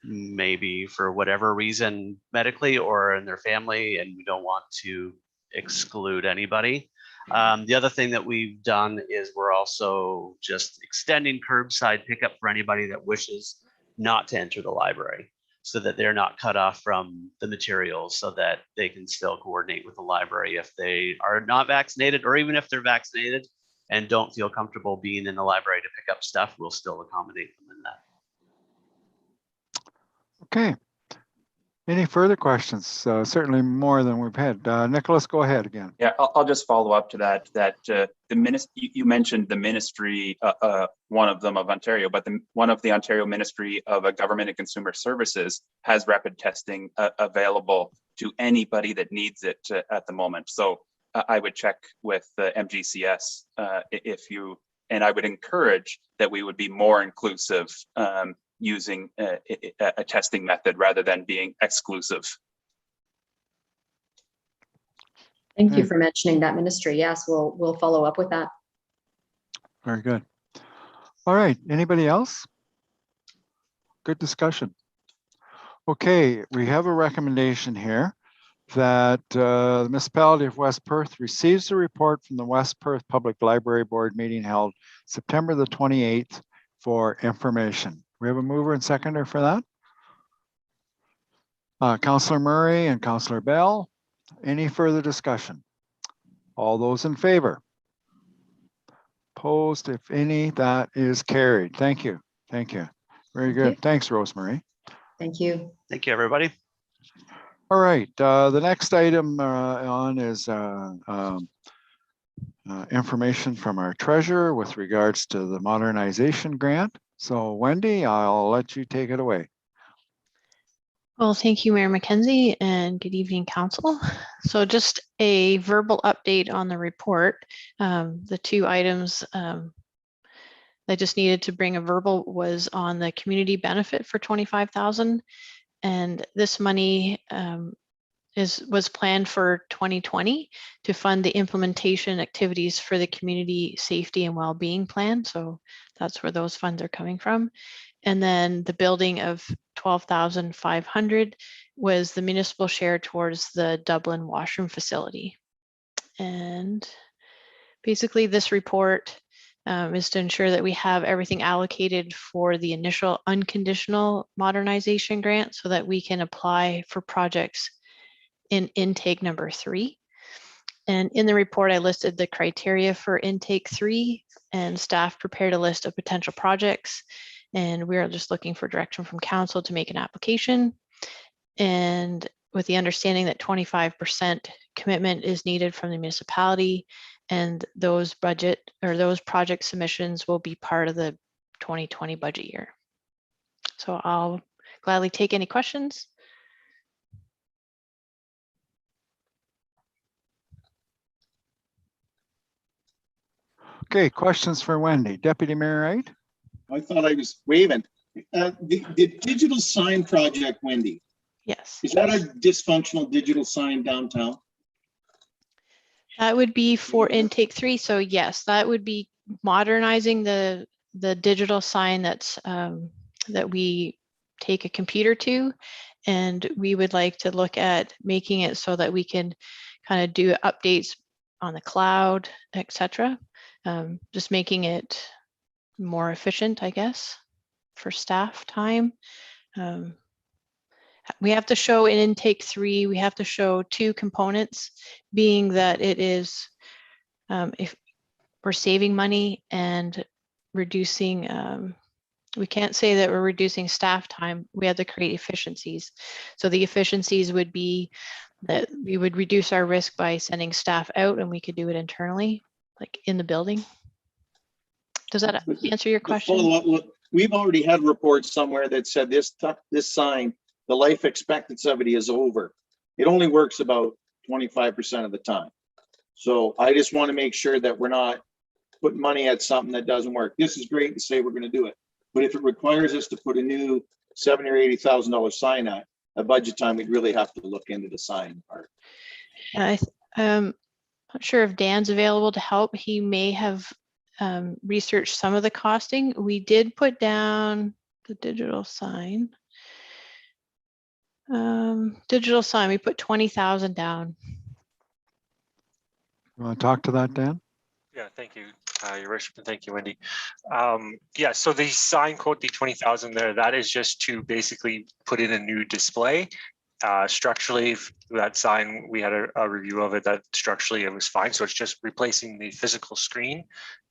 maybe for whatever reason, medically or in their family, and we don't want to exclude anybody. The other thing that we've done is we're also just extending curbside pickup for anybody that wishes not to enter the library, so that they're not cut off from the materials, so that they can still coordinate with the library if they are not vaccinated, or even if they're vaccinated and don't feel comfortable being in the library to pick up stuff, we'll still accommodate them in that. Okay. Any further questions? Certainly more than we've had. Nicholas, go ahead again. Yeah, I'll just follow up to that. You mentioned the ministry, one of them of Ontario, but one of the Ontario Ministry of Government and Consumer Services has rapid testing available to anybody that needs it at the moment. So I would check with the MGCS and I would encourage that we would be more inclusive using a testing method rather than being exclusive. Thank you for mentioning that ministry. Yes, we'll follow up with that. Very good. All right, anybody else? Good discussion. Okay, we have a recommendation here that the Municipality of West Perth receives a report from the West Perth Public Library Board meeting held September the 28th for information. We have a mover and seconder for that. Councillor Murray and Councillor Bell. Any further discussion? All those in favor? Opposed, if any, that is carried. Thank you. Thank you. Very good. Thanks, Rosemary. Thank you. Thank you, everybody. All right. The next item on is information from our treasurer with regards to the Modernization Grant. So Wendy, I'll let you take it away. Well, thank you, Mayor McKenzie, and good evening, Council. So just a verbal update on the report. The 2 items I just needed to bring a verbal was on the community benefit for $25,000, and this money was planned for 2020 to fund the implementation activities for the community safety and well-being plan. So that's where those funds are coming from. And then the building of $12,500 was the municipal share towards the Dublin washroom facility. And basically this report is to ensure that we have everything allocated for the initial unconditional modernization grant so that we can apply for projects in intake number 3. And in the report, I listed the criteria for intake 3, and staff prepared a list of potential projects. And we are just looking for direction from council to make an application. And with the understanding that 25% commitment is needed from the municipality, and those project submissions will be part of the 2020 budget year. So I'll gladly take any questions. Okay, questions for Wendy. Deputy Mayor Wright? I thought I was waving. The digital sign project, Wendy. Yes. Is that a dysfunctional digital sign downtown? That would be for intake 3. So yes, that would be modernizing the digital sign that's that we take a computer to, and we would like to look at making it so that we can kind of do updates on the cloud, etc. Just making it more efficient, I guess, for staff time. We have to show in intake 3, we have to show 2 components, being that it is, if we're saving money, and reducing, we can't say that we're reducing staff time. We have to create efficiencies. So the efficiencies would be that we would reduce our risk by sending staff out, and we could do it internally, like in the building. Does that answer your question? Look, we've already had reports somewhere that said this sign, the life expectancy is over. It only works about 25% of the time. So I just want to make sure that we're not putting money at something that doesn't work. This is great to say we're going to do it, but if it requires us to put a new $70,000 or $80,000 sign at budget time, we'd really have to look into the sign part. I'm not sure if Dan's available to help. He may have researched some of the costing. We did put down the digital sign. We put 20,000 down. You want to talk to that, Dan? Yeah, thank you, Your Worship, and thank you, Wendy. Yeah, so the sign quote, the 20,000 there, that is just to basically put in a new display. Structurally, that sign, we had a review of it, that structurally it was fine. So it's just replacing the physical screen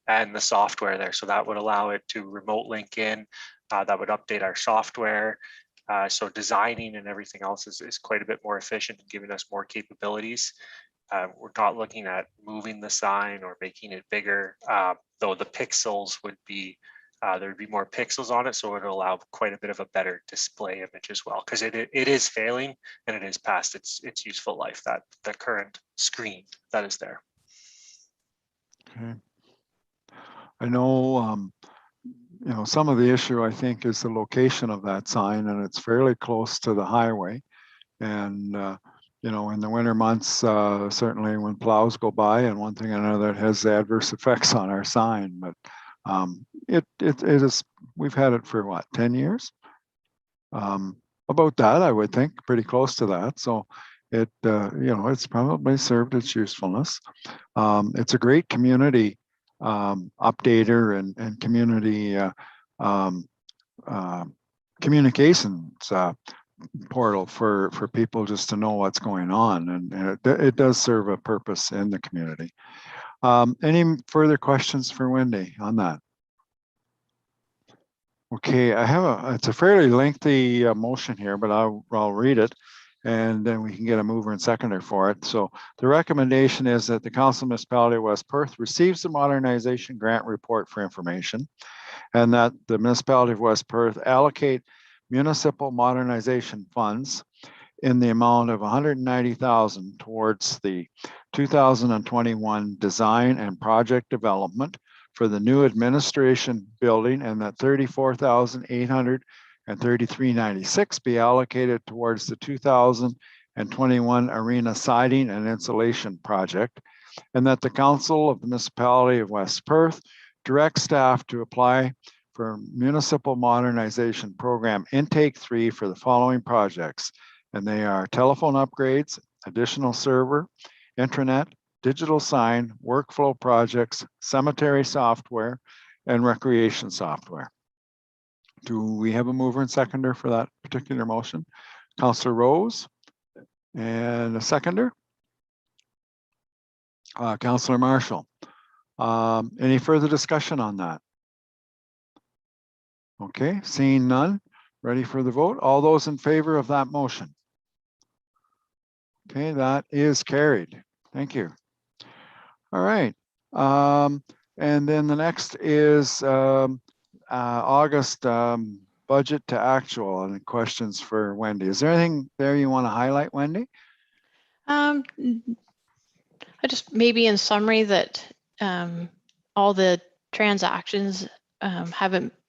and the software there. So that would allow it to remote link in, that would update our software. So designing and everything else is quite a bit more efficient and giving us more capabilities. We're not looking at moving the sign or making it bigger, though the pixels would be, there'd be more pixels on it, so it would allow quite a bit of a better display image as well, because it is failing and it is past its useful life, that the current screen that is there. Okay. I know, you know, some of the issue I think is the location of that sign, and it's fairly close to the highway. And you know, in the winter months, certainly when plows go by and one thing or another, it has adverse effects on our sign. But it is, we've had it for what, 10 years? About that, I would think, pretty close to that. So it, you know, it's probably served its usefulness. It's a great community updater and community communications portal for people just to know what's going on, and it does serve a purpose in the community. Any further questions for Wendy on that? Okay, I have it's a fairly lengthy motion here, but I'll read it, and then we can get a mover and seconder for it. So the recommendation is that the Council Municipality of West Perth receives the Modernization Grant report for information, and that the Municipality of West Perth allocate municipal modernization funds in the amount of $190,000 towards the 2021 design and project development for the new administration building, and that $34,833.96 be allocated towards the 2021 arena siding and insulation project, and that the Council of the Municipality of West Perth direct staff to apply for Municipal Modernization Program Intake 3 for the following projects. And they are telephone upgrades, additional server, intranet, digital sign, workflow projects, cemetery software, and recreation software. Do we have a mover and seconder for that particular motion? Councillor Rose, and a seconder? Councillor Marshall. Any further discussion on that? Okay, seeing none, ready for the vote. All those in favor of that motion? Okay, that is carried. Thank you. All right. And then the next is August budget to actual, and questions for Wendy. Is there anything there you want to highlight, Wendy? I just maybe in summary that all the transactions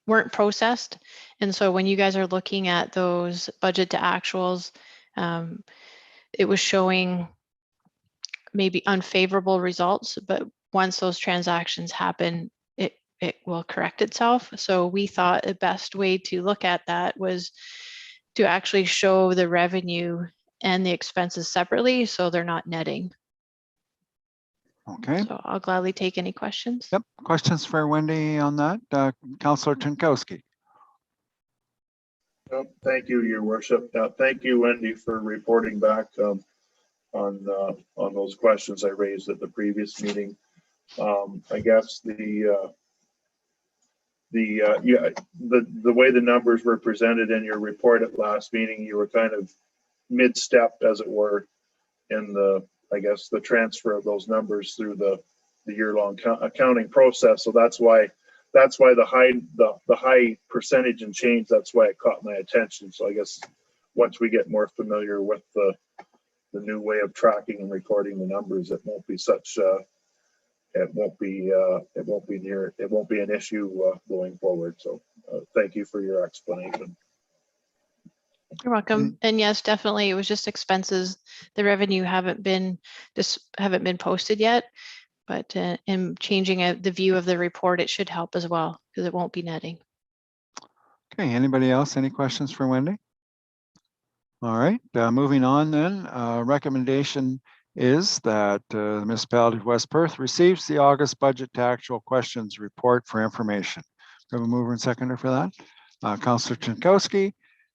weren't processed. And so when you guys are looking at those budget to actuals, it was showing maybe unfavorable results, but once those transactions happen, it will correct itself. So we thought the best way to look at that was to actually show the revenue and the expenses separately, so they're not netting. Okay. So I'll gladly take any questions. Yep. Questions for Wendy on that? Councillor Tinkowski. Thank you, Your Worship. Thank you, Wendy, for reporting back on those questions I raised at the previous meeting. I guess the the way the numbers were presented in your report at last meeting, you were kind of mid-step, as it were, in the, I guess, the transfer of those numbers through the year-long accounting process. So that's why the high percentage and change, that's why it caught my attention. So I guess once we get more familiar with the new way of tracking and recording the numbers, it won't be such it won't be an issue going forward. So thank you for your explanation. You're welcome. And yes, definitely, it was just expenses. The revenue haven't been posted yet, but in changing out the view of the report, it should help as well because it won't be netting. Okay, anybody else? Any questions for Wendy? All right, moving on then. Recommendation is that the Municipality of West Perth receives the August budget to actual questions report for information. Do we have a mover and seconder for that? Councillor Chankowski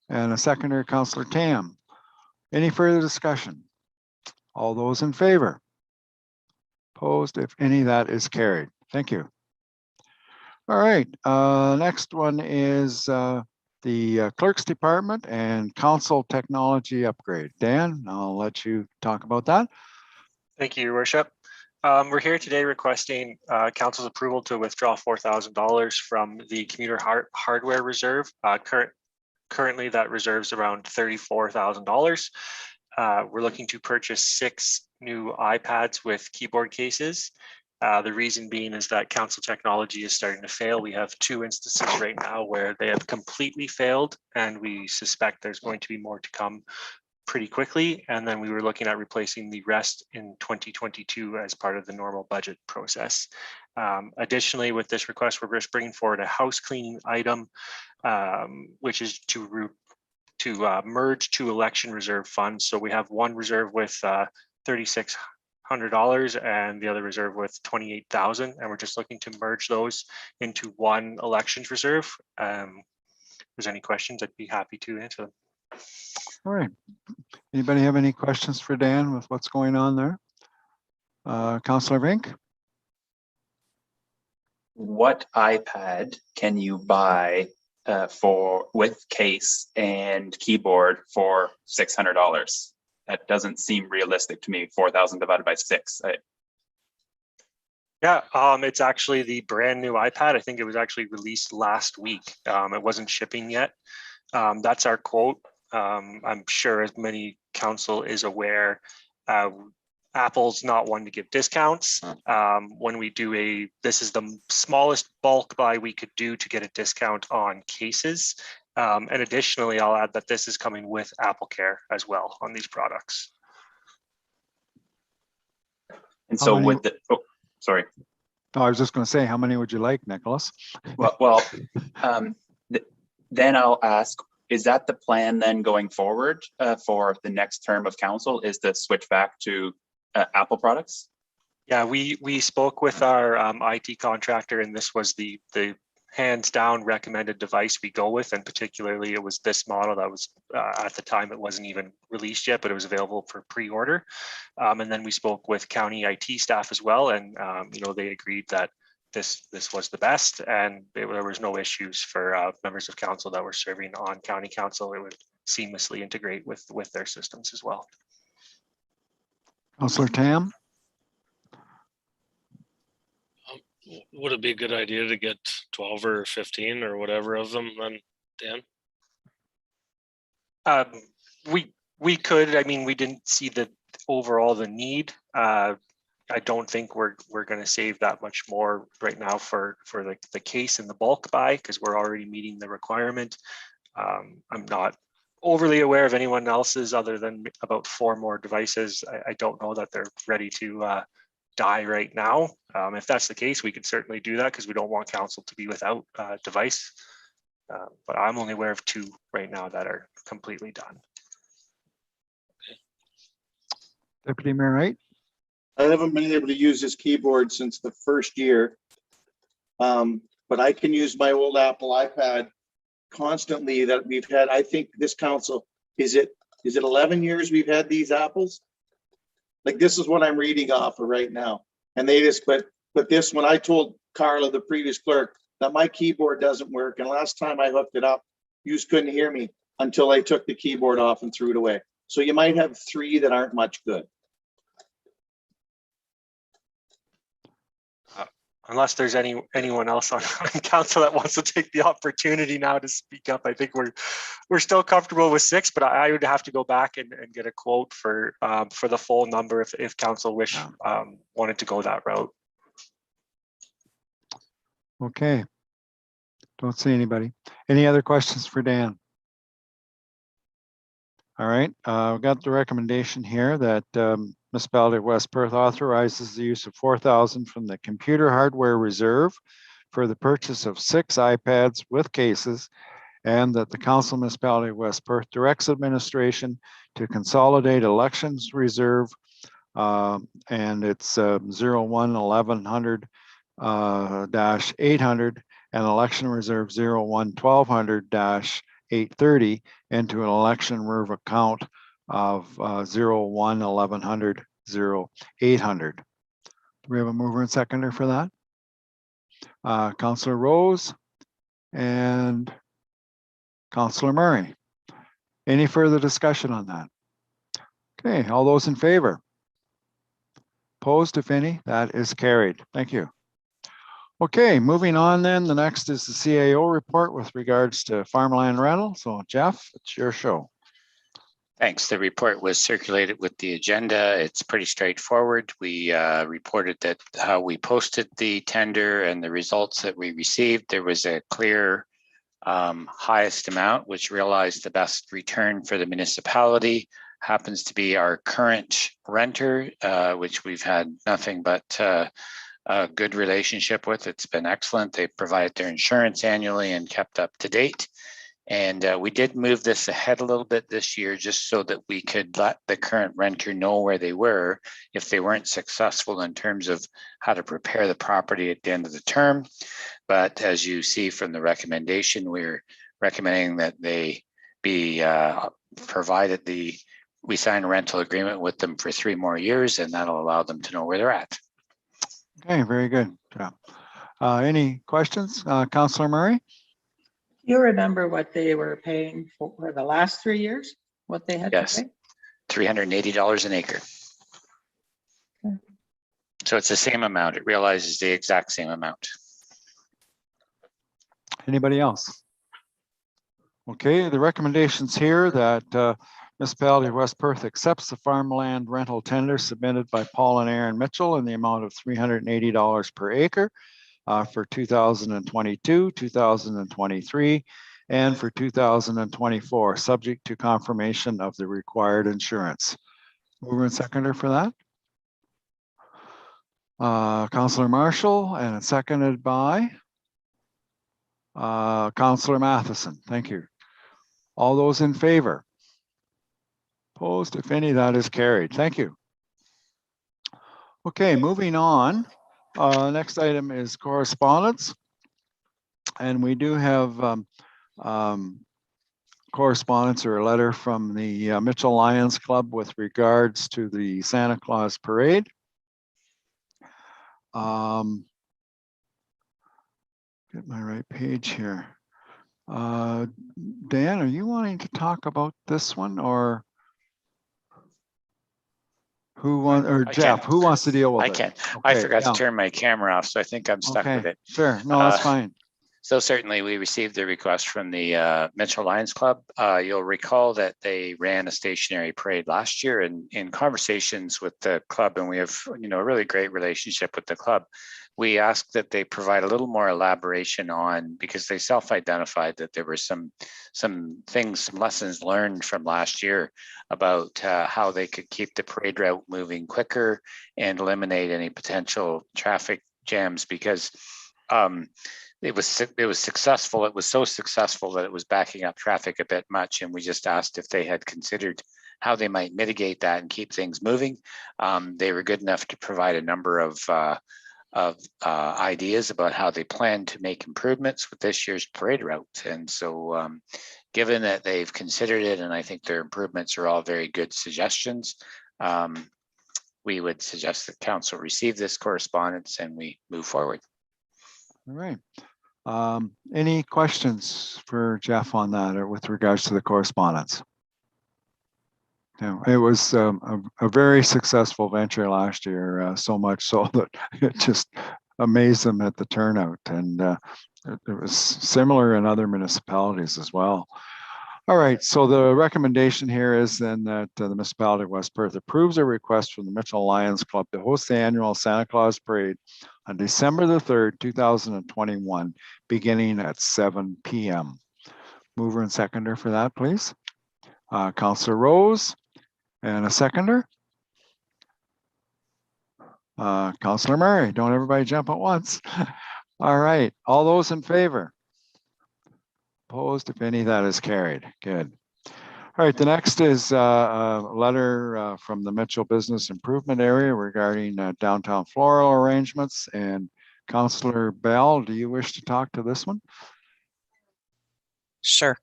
and a seconder, Councillor Tam. Any further discussion? All those in favor? Opposed? If any, that is carried. Thank you. All right, next one is the Clerk's Department and Council Technology Upgrade. Dan, I'll let you talk about that. Thank you, Your Worship. We're here today requesting Council's approval to withdraw $4,000 from the commuter hardware reserve. Currently, that reserves around $34,000. We're looking to purchase 6 new iPads with keyboard cases. The reason being is that council technology is starting to fail. We have 2 instances right now where they have completely failed, and we suspect there's going to be more to come pretty quickly. And then we were looking at replacing the rest in 2022 as part of the normal budget process. Additionally, with this request, we're just bringing forward a house cleaning item, which is to merge 2 election reserve funds. So we have one reserve with $3,600 and the other reserve with $28,000, and we're just looking to merge those into one elections reserve. If there's any questions, I'd be happy to answer them. All right. Anybody have any questions for Dan with what's going on there? Councillor Vink? What iPad can you buy with case and keyboard for $600? That doesn't seem realistic to me. 4,000 divided by 6. Yeah, it's actually the brand new iPad. I think it was actually released last week. It wasn't shipping yet. That's our quote. I'm sure as many council is aware, Apple's not one to give discounts. When we do this is the smallest bulk buy we could do to get a discount on cases. And additionally, I'll add that this is coming with Apple Care as well on these products. And so with the, sorry. No, I was just going to say, how many would you like, Nicholas? Well, then I'll ask, is that the plan then going forward for the next term of council, is to switch back to Apple products? Yeah, we spoke with our IT contractor, and this was the hands down recommended device we go with, and particularly it was this model that was at the time it wasn't even released yet, but it was available for pre-order. And then we spoke with county IT staff as well, and they agreed that this was the best, and there was no issues for members of council that were serving on county council. It would seamlessly integrate with their systems as well. Councillor Tam? Would it be a good idea to get 12 or 15 or whatever of them then, Dan? We could. I mean, we didn't see the need. I don't think we're going to save that much more right now for the case and the bulk buy, because we're already meeting the requirement. I'm not overly aware of anyone else's other than about 4 more devices. I don't know that they're ready to die right now. If that's the case, we could certainly do that, because we don't want council to be without a device. But I'm only aware of 2 right now that are completely done. Deputy Mayor Wright? I haven't been able to use this keyboard since the first year, but I can use my old Apple iPad constantly that we've had. I think this council, is it 11 years we've had these Apples? Like, this is what I'm reading off of right now. And they just, but this, when I told Carla, the previous clerk, that my keyboard doesn't work. And last time I hooked it up, you just couldn't hear me until I took the keyboard off and threw it away. So you might have 3 that aren't much good. Unless there's anyone else on council that wants to take the opportunity now to speak up, I think we're still comfortable with 6, but I would have to go back and get a quote for the full number if council wanted to go that route. Okay. Don't see anybody. Any other questions for Dan? All right, we've got the recommendation here that Municipality of West Perth authorizes the use of $4,000 from the computer hardware reserve for the purchase of 6 iPads with cases, and that the Council Municipality of West Perth directs administration to consolidate elections reserve, and it's 01-1100-800 and election reserve 01-1200-830 into an election reserve account of 01-1100-0800. Do we have a mover and seconder for that? Councillor Rose and Councillor Murray. Any further discussion on that? Okay, all those in favor? Opposed, if any? That is carried. Thank you. Okay, moving on then. The next is the CAO report with regards to farmland rental. So Jeff, it's your show. Thanks. The report was circulated with the agenda. It's pretty straightforward. We reported that how we posted the tender and the results that we received. There was a clear highest amount, which realized the best return for the municipality. Happens to be our current renter, which we've had nothing but a good relationship with. It's been excellent. They provide their insurance annually and kept up to date. And we did move this ahead a little bit this year just so that we could let the current renter know where they were if they weren't successful in terms of how to prepare the property at the end of the term. But as you see from the recommendation, we're recommending that they be provided we sign a rental agreement with them for 3 more years, and that'll allow them to know where they're at. Okay, very good. Yeah. Any questions? Councillor Murray? You remember what they were paying for the last 3 years? What they had to pay? $380 an acre. Okay. So it's the same amount. It realizes the exact same amount. Anybody else? Okay, the recommendations here that Municipality of West Perth accepts the farmland rental tender submitted by Paul and Aaron Mitchell in the amount of $380 per acre for 2022, 2023, and for 2024, subject to confirmation of the required insurance. Mover and seconder for that? Councillor Marshall, and it's seconded by Councillor Matheson. Thank you. All those in favor? Opposed, if any, that is carried. Thank you. Okay, moving on. Next item is correspondence. And we do have correspondence or a letter from the Mitchell Lions Club with regards to the Santa Claus Parade. Get my right page here. Dan, are you wanting to talk about this one, or who wants, or Jeff, who wants to deal with it? I can. Okay, I forgot to turn my camera off, so I think I'm stuck with it. Sure, no, that's fine. So certainly we received the request from the Mitchell Lions Club. You'll recall that they ran a stationary parade last year, and in conversations with the club, and we have a really great relationship with the club, we asked that they provide a little more elaboration on, because they self-identified that there were some things, some lessons learned from last year about how they could keep the parade route moving quicker and eliminate any potential traffic jams, because it was successful. It was so successful that it was backing up traffic a bit much, and we just asked if they had considered how they might mitigate that and keep things moving. They were good enough to provide a number of ideas about how they plan to make improvements with this year's parade route. And so given that they've considered it, and I think their improvements are all very good suggestions, we would suggest that council receive this correspondence and we move forward. All right. Any questions for Jeff on that or with regards to the correspondence? No, it was a very successful venture last year, so much so that it just amazed them at the turnout, and it was similar in other municipalities as well. All right, so the recommendation here is then that the municipality of West Perth approves a request from the Mitchell Lions Club to host the annual Santa Claus Parade on December the 3rd, 2021, beginning at 7 p.m. Mover and seconder for that, please. Councillor Rose, and a seconder. Councillor Murray, don't everybody jump at once. All right, all those in favor? Opposed, if any, that is carried. Good. All right, the next is a letter from the Mitchell Business Improvement Area regarding downtown floral arrangements. And Councillor Bell, do you wish to talk to this one? Sure.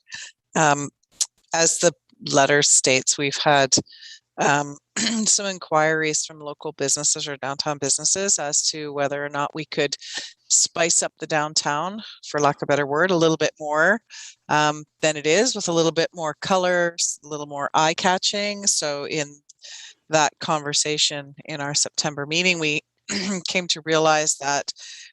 As the letter states, we've had some inquiries from local businesses or downtown businesses as to whether or not we could spice up the downtown, for lack of a better word, a little bit more than it is, with a little bit more colors, a little more eye-catching. So in that conversation in our September meeting, we came to realize that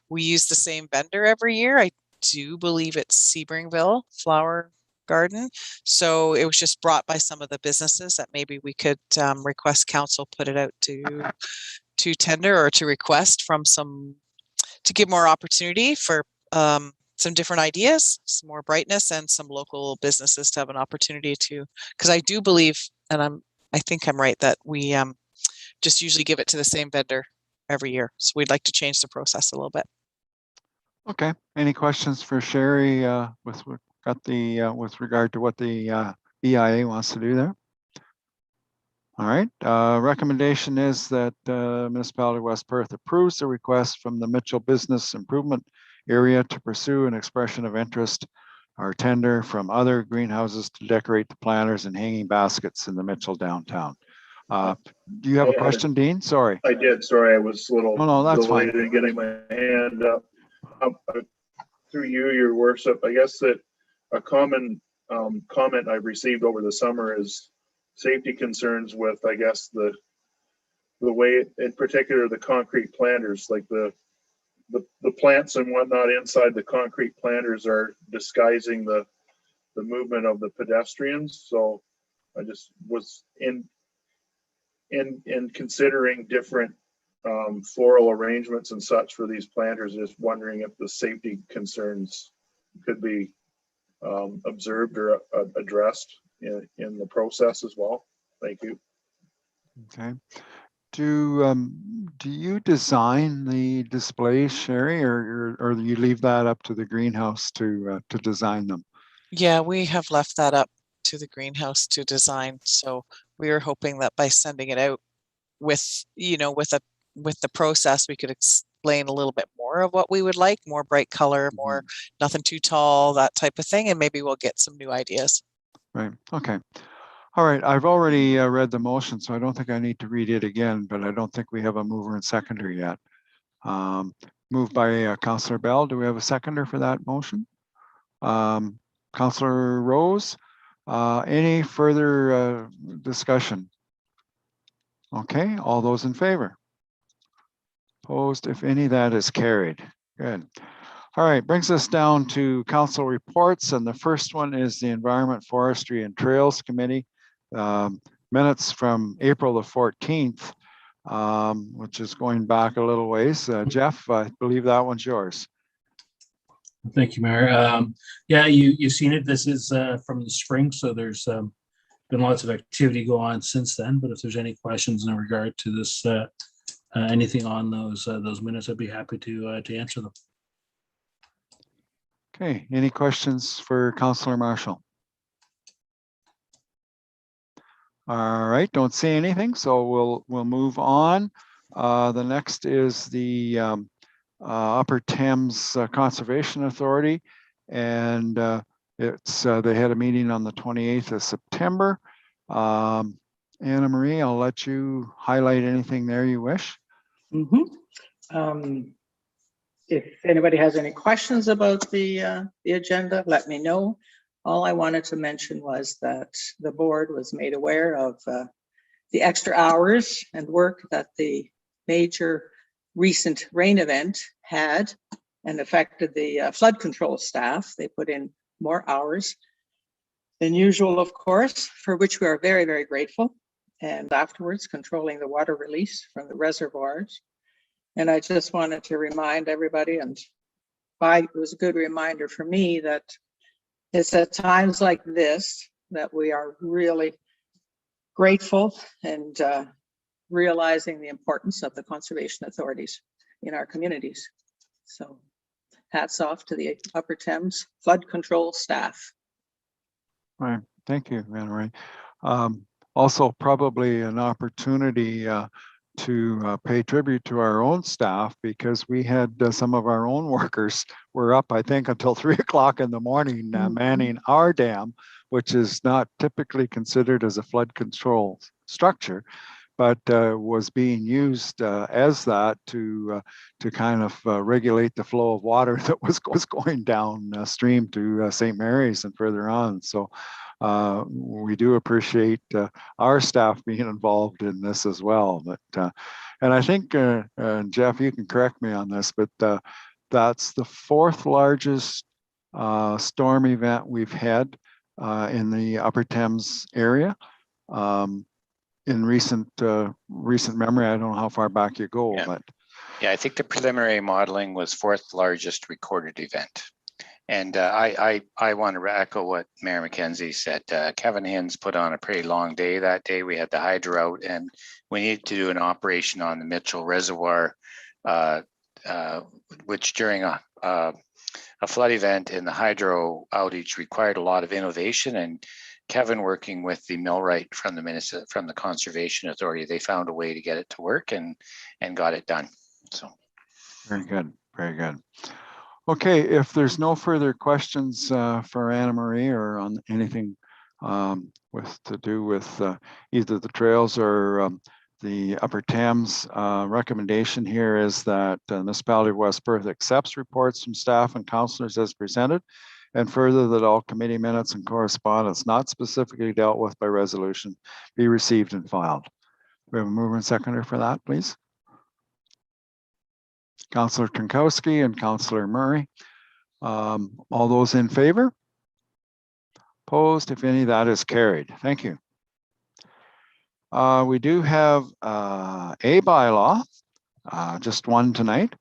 we use the same vendor every year. I do believe it's Sebringville Flower Garden. So it was just brought by some of the businesses that maybe we could request council put it out to tender, or to request from some, to give more opportunity for some different ideas, some more brightness, and some local businesses to have an opportunity to, because I do believe, and I think I'm right, that we just usually give it to the same vendor every year. So we'd like to change the process a little bit. Okay, any questions for Sherry with regard to what the EIA wants to do there? All right, recommendation is that Municipality of West Perth approves the request from the Mitchell Business Improvement Area to pursue an expression of interest or tender from other greenhouses to decorate the planters and hanging baskets in the Mitchell downtown. Do you have a question, Dean? Sorry. I did. Sorry, I was a little that's delayed fine. in getting my hand up. Through you, Your Worship, I guess that a common comment I've received over the summer is safety concerns with, I guess, the way, in particular, the concrete planters, like the plants and whatnot inside the concrete planters are disguising the movement of the pedestrians. So I just was in considering different floral arrangements and such for these planters, just wondering if the safety concerns could be observed or addressed in the process as well. Thank you. Okay. Do you design the displays, Sherry, or do you leave that up to the greenhouse to design them? Yeah, we have left that up to the greenhouse to design. So we were hoping that by sending it out with, with the process, we could explain a little bit more of what we would like, more bright color, more nothing too tall, that type of thing, and maybe we'll get some new ideas. Right. Okay. All right. I've already read the motion, so I don't think I need to read it again, but I don't think we have a mover and seconder yet. Moved by Councillor Bell. Do we have a seconder for that motion? Councillor Rose, any further discussion? Okay. All those in favor? Opposed, if any, that is carried. Good. All right, brings us down to council reports, and the first one is the Environment, Forestry, and Trails Committee. Minutes from April the 14th, which is going back a little ways. Jeff, I believe that one's yours. Thank you, Mayor. Yeah, you've seen it. This is from the spring, so there's been lots of activity go on since then. But if there's any questions in regard to this, anything on those minutes, I'd be happy to answer them. Okay, any questions for Councillor Marshall? All right, don't see anything, so we'll move on. The next is the Upper Thames Conservation Authority, and it's they had a meeting on the 28th of September. Anna Marie, I'll let you highlight anything there you wish. if anybody has any questions about the agenda, let me know. All I wanted to mention was that the board was made aware of the extra hours and work that the major recent rain event had and affected the flood control staff. They put in more hours than usual, of course, for which we are very, very grateful. And afterwards, controlling the water release from the reservoirs. And I just wanted to remind everybody, and it was a good reminder for me, that it's at times like this that we are really grateful and realizing the importance of the conservation authorities in our communities. So hats off to the Upper Thames flood control staff. Right. Thank you, Anna Marie. Also, probably an opportunity to pay tribute to our own staff, because we had some of our own workers were up, I think, until 3 o'clock in the morning manning our dam, which is not typically considered as a flood control structure, but was being used as that to kind of regulate the flow of water that was going downstream to St. Mary's and further on. So we do appreciate our staff being involved in this as well. But and I think, Jeff, you can correct me on this, but that's the 4th largest storm event we've had in the Upper Thames area. In recent memory, I don't know how far back you go, but yeah, I think the preliminary modeling was 4th largest recorded event. And I want to echo what Mayor McKenzie said. Kevin Hins put on a pretty long day that day. We had the hydro out, and we needed to do an operation on the Mitchell Reservoir, which during a flood event and the hydro outage required a lot of innovation. And Kevin, working with the millwright from the Conservation Authority, they found a way to get it to work and got it done. So very good, very good. Okay, if there's no further questions for Anna Marie or on anything to do with either the trails or the Upper Thames, recommendation here is that the Municipality of West Perth accepts reports from staff and councillors as presented, and further that all committee minutes and correspondence not specifically dealt with by resolution be received and filed. We have a mover and seconder for that, please. Councillor Trankowski and Councillor Murray. All those in favor? Opposed, if any, that is carried. Thank you. We do have a bylaw, just one tonight,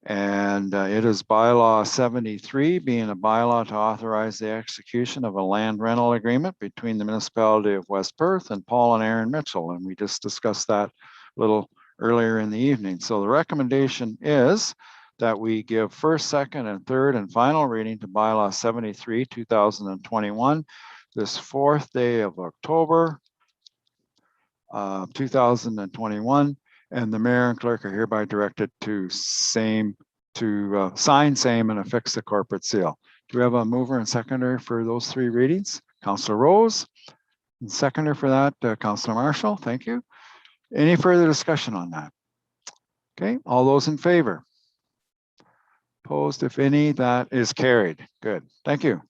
and it is bylaw 73, being a bylaw to authorize the execution of a land rental agreement between the Municipality of West Perth and Paul and Aaron Mitchell, and we just discussed that a little earlier in the evening. So the recommendation is that we give first, second, and third and final reading to bylaw 73, 2021, this 4th day of October, 2021, and the mayor and clerk are hereby directed to sign same and affix the corporate seal. Do we have a mover and seconder for those 3 readings? Councillor Rose, and seconder for that, Councillor Marshall. Thank you. Any further discussion on that? Okay, all those in favor? Opposed, if any, that is carried. Good, thank you.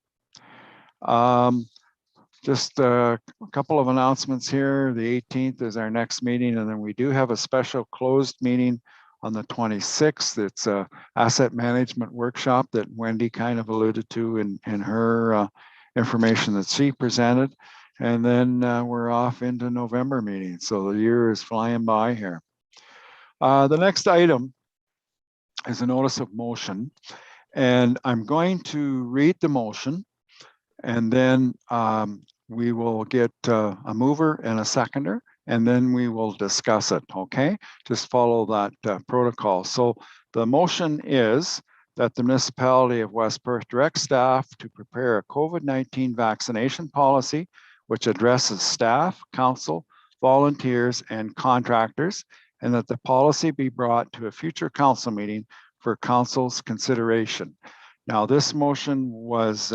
Just a couple of announcements here. The 18th is our next meeting, and then we do have a special closed meeting on the 26th. It's a asset management workshop that Wendy kind of alluded to in her information that she presented. And then we're off into November meeting. So the year is flying by here. The next item is a notice of motion. And I'm going to read the motion, and then we will get a mover and a seconder, and then we will discuss it, okay? Just follow that protocol. So the motion is that the Municipality of West Perth directs staff to prepare a COVID-19 vaccination policy which addresses staff, council, volunteers, and contractors, and that the policy be brought to a future council meeting for council's consideration. Now, this motion was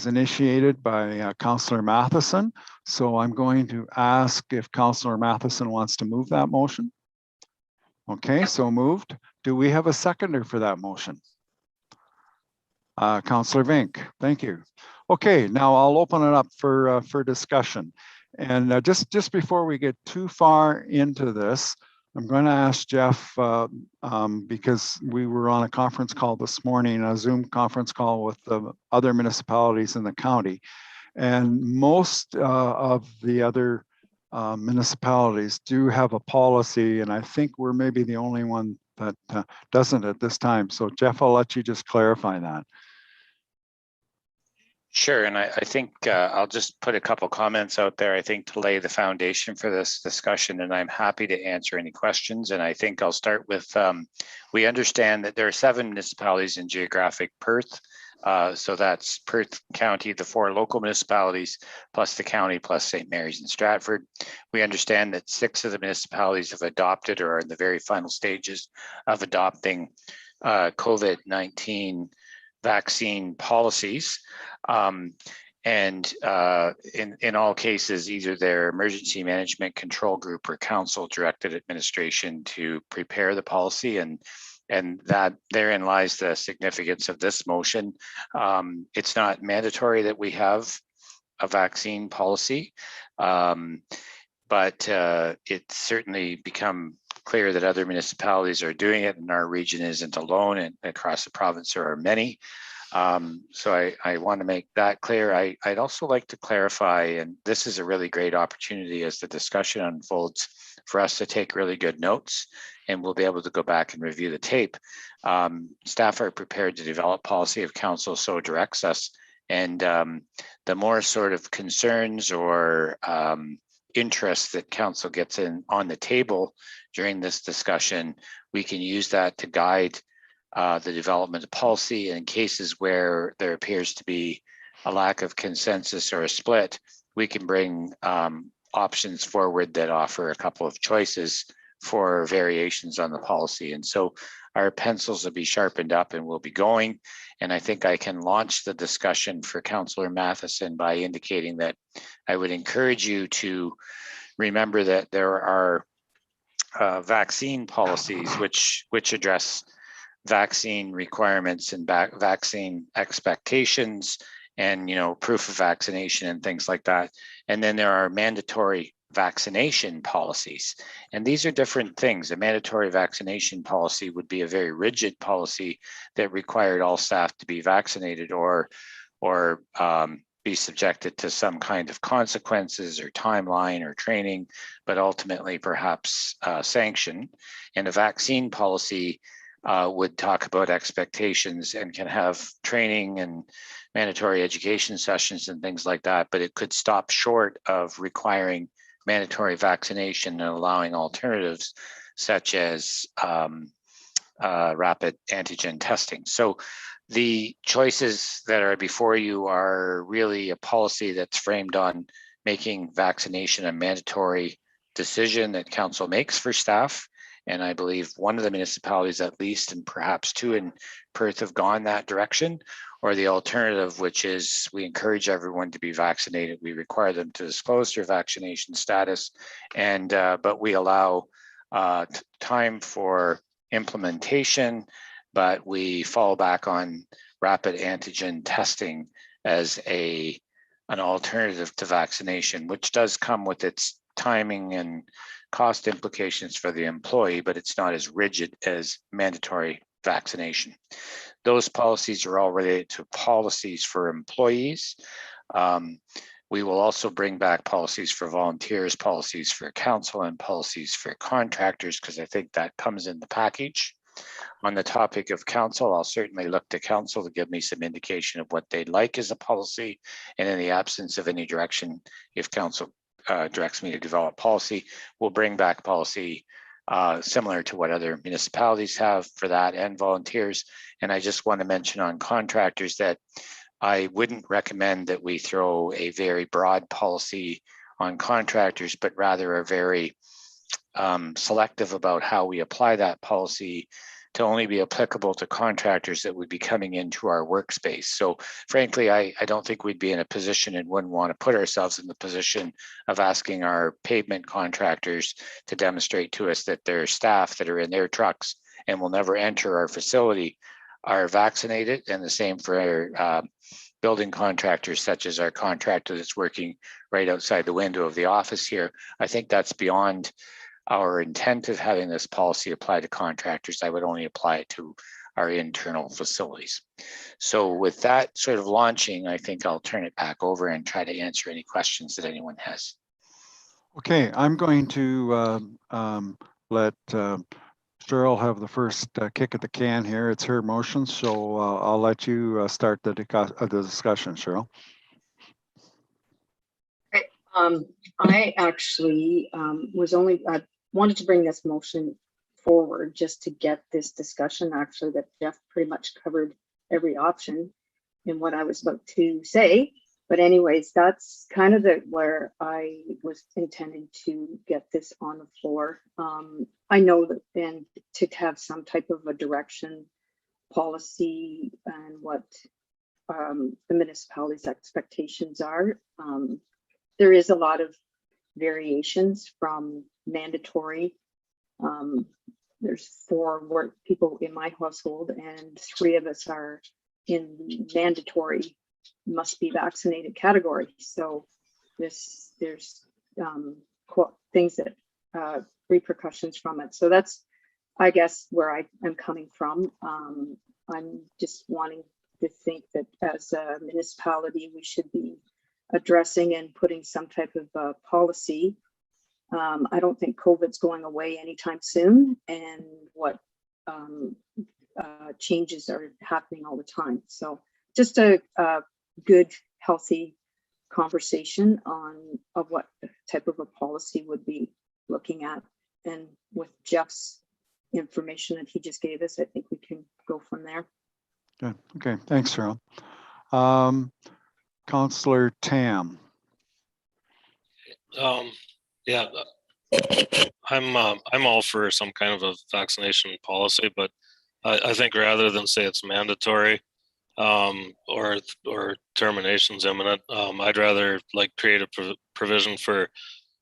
initiated by Councillor Matheson, so I'm going to ask if Councillor Matheson wants to move that motion. Okay, so moved. Do we have a seconder for that motion? Councillor Vink, thank you. Okay, now I'll open it up for discussion. And just before we get too far into this, I'm going to ask Jeff, because we were on a conference call this morning, a Zoom conference call with the other municipalities in the county. And most of the other municipalities do have a policy, and I think we're maybe the only one that doesn't at this time. So Jeff, I'll let you just clarify that. Sure, and I think I'll just put a couple comments out there, I think, to lay the foundation for this discussion, and I'm happy to answer any questions. And I think I'll start with, we understand that there are 7 municipalities in geographic Perth. So that's Perth County, the 4 local municipalities, plus the county, plus St. Mary's and Stratford. We understand that 6 of the municipalities have adopted or are in the very final stages of adopting COVID-19 vaccine policies. In all cases, either their emergency management control group or council directed administration to prepare the policy, and that therein lies the significance of this motion. It's not mandatory that we have a vaccine policy, but it's certainly become clear that other municipalities are doing it, and our region isn't alone, and across the province there are many. So I want to make that clear. I'd also like to clarify, and this is a really great opportunity as the discussion unfolds for us to take really good notes, and we'll be able to go back and review the tape. Staff are prepared to develop policy if council so directs us. And the more sort of concerns or interests that council gets in on the table during this discussion, we can use that to guide the development of policy. In cases where there appears to be a lack of consensus or a split, we can bring options forward that offer a couple of choices for variations on the policy. And so our pencils will be sharpened up and we'll be going. And I think I can launch the discussion for Councillor Matheson by indicating that I would encourage you to remember that there are vaccine policies which address vaccine requirements and vaccine expectations and, you know, proof of vaccination and things like that. And then there are mandatory vaccination policies. And these are different things. A mandatory vaccination policy would be a very rigid policy that required all staff to be vaccinated or be subjected to some kind of consequences or timeline or training, but ultimately perhaps sanction. And a vaccine policy would talk about expectations and can have training and mandatory education sessions and things like that, but it could stop short of requiring mandatory vaccination and allowing alternatives such as rapid antigen testing. So the choices that are before you are really a policy that's framed on making vaccination a mandatory decision that council makes for staff. And I believe one of the municipalities at least, and perhaps 2 in Perth, have gone that direction. Or the alternative, which is we encourage everyone to be vaccinated. We require them to disclose their vaccination status, and but we allow time for implementation, but we fall back on rapid antigen testing as an alternative to vaccination, which does come with its timing and cost implications for the employee, but it's not as rigid as mandatory vaccination. Those policies are all related to policies for employees. We will also bring back policies for volunteers, policies for council, and policies for contractors, because I think that comes in the package. On the topic of council, I'll certainly look to council to give me some indication of what they'd like as a policy. And in the absence of any direction, if council directs me to develop policy, we'll bring back policy similar to what other municipalities have for that and volunteers. And I just want to mention on contractors that I wouldn't recommend that we throw a very broad policy on contractors, but rather are very selective about how we apply that policy to only be applicable to contractors that would be coming into our workspace. So frankly, I don't think we'd be in a position and wouldn't want to put ourselves in the position of asking our pavement contractors to demonstrate to us that their staff that are in their trucks and will never enter our facility are vaccinated, and the same for building contractors, such as our contractor that's working right outside the window of the office here. I think that's beyond our intent of having this policy apply to contractors. I would only apply it to our internal facilities. So with that sort of launching, I think I'll turn it back over and try to answer any questions that anyone has. Okay, I'm going to let Cheryl have the first kick at the can here. It's her motion, so I'll let you start the discussion, Cheryl. I actually wanted to bring this motion forward just to get this discussion, actually, that Jeff pretty much covered every option in what I was about to say. But anyways, that's kind of where I was intending to get this on the floor. I know that, and to have some type of a direction policy and what the municipality's expectations are. There is a lot of variations from mandatory. There's 4 people in my household, and 3 of us are in the mandatory must be vaccinated category. So there's things that repercussions from it. So that's, I guess, where I am coming from. I'm just wanting to think that as a municipality, we should be addressing and putting some type of policy. I don't think COVID's going away anytime soon, and what changes are happening all the time. So just a good, healthy conversation of what type of a policy would be looking at. And with Jeff's information that he just gave us, I think we can go from there. Good. Okay, thanks, Cheryl. Councillor Tam. Yeah, I'm all for some kind of a vaccination policy, but I think rather than say it's mandatory or termination's imminent, I'd rather create a provision for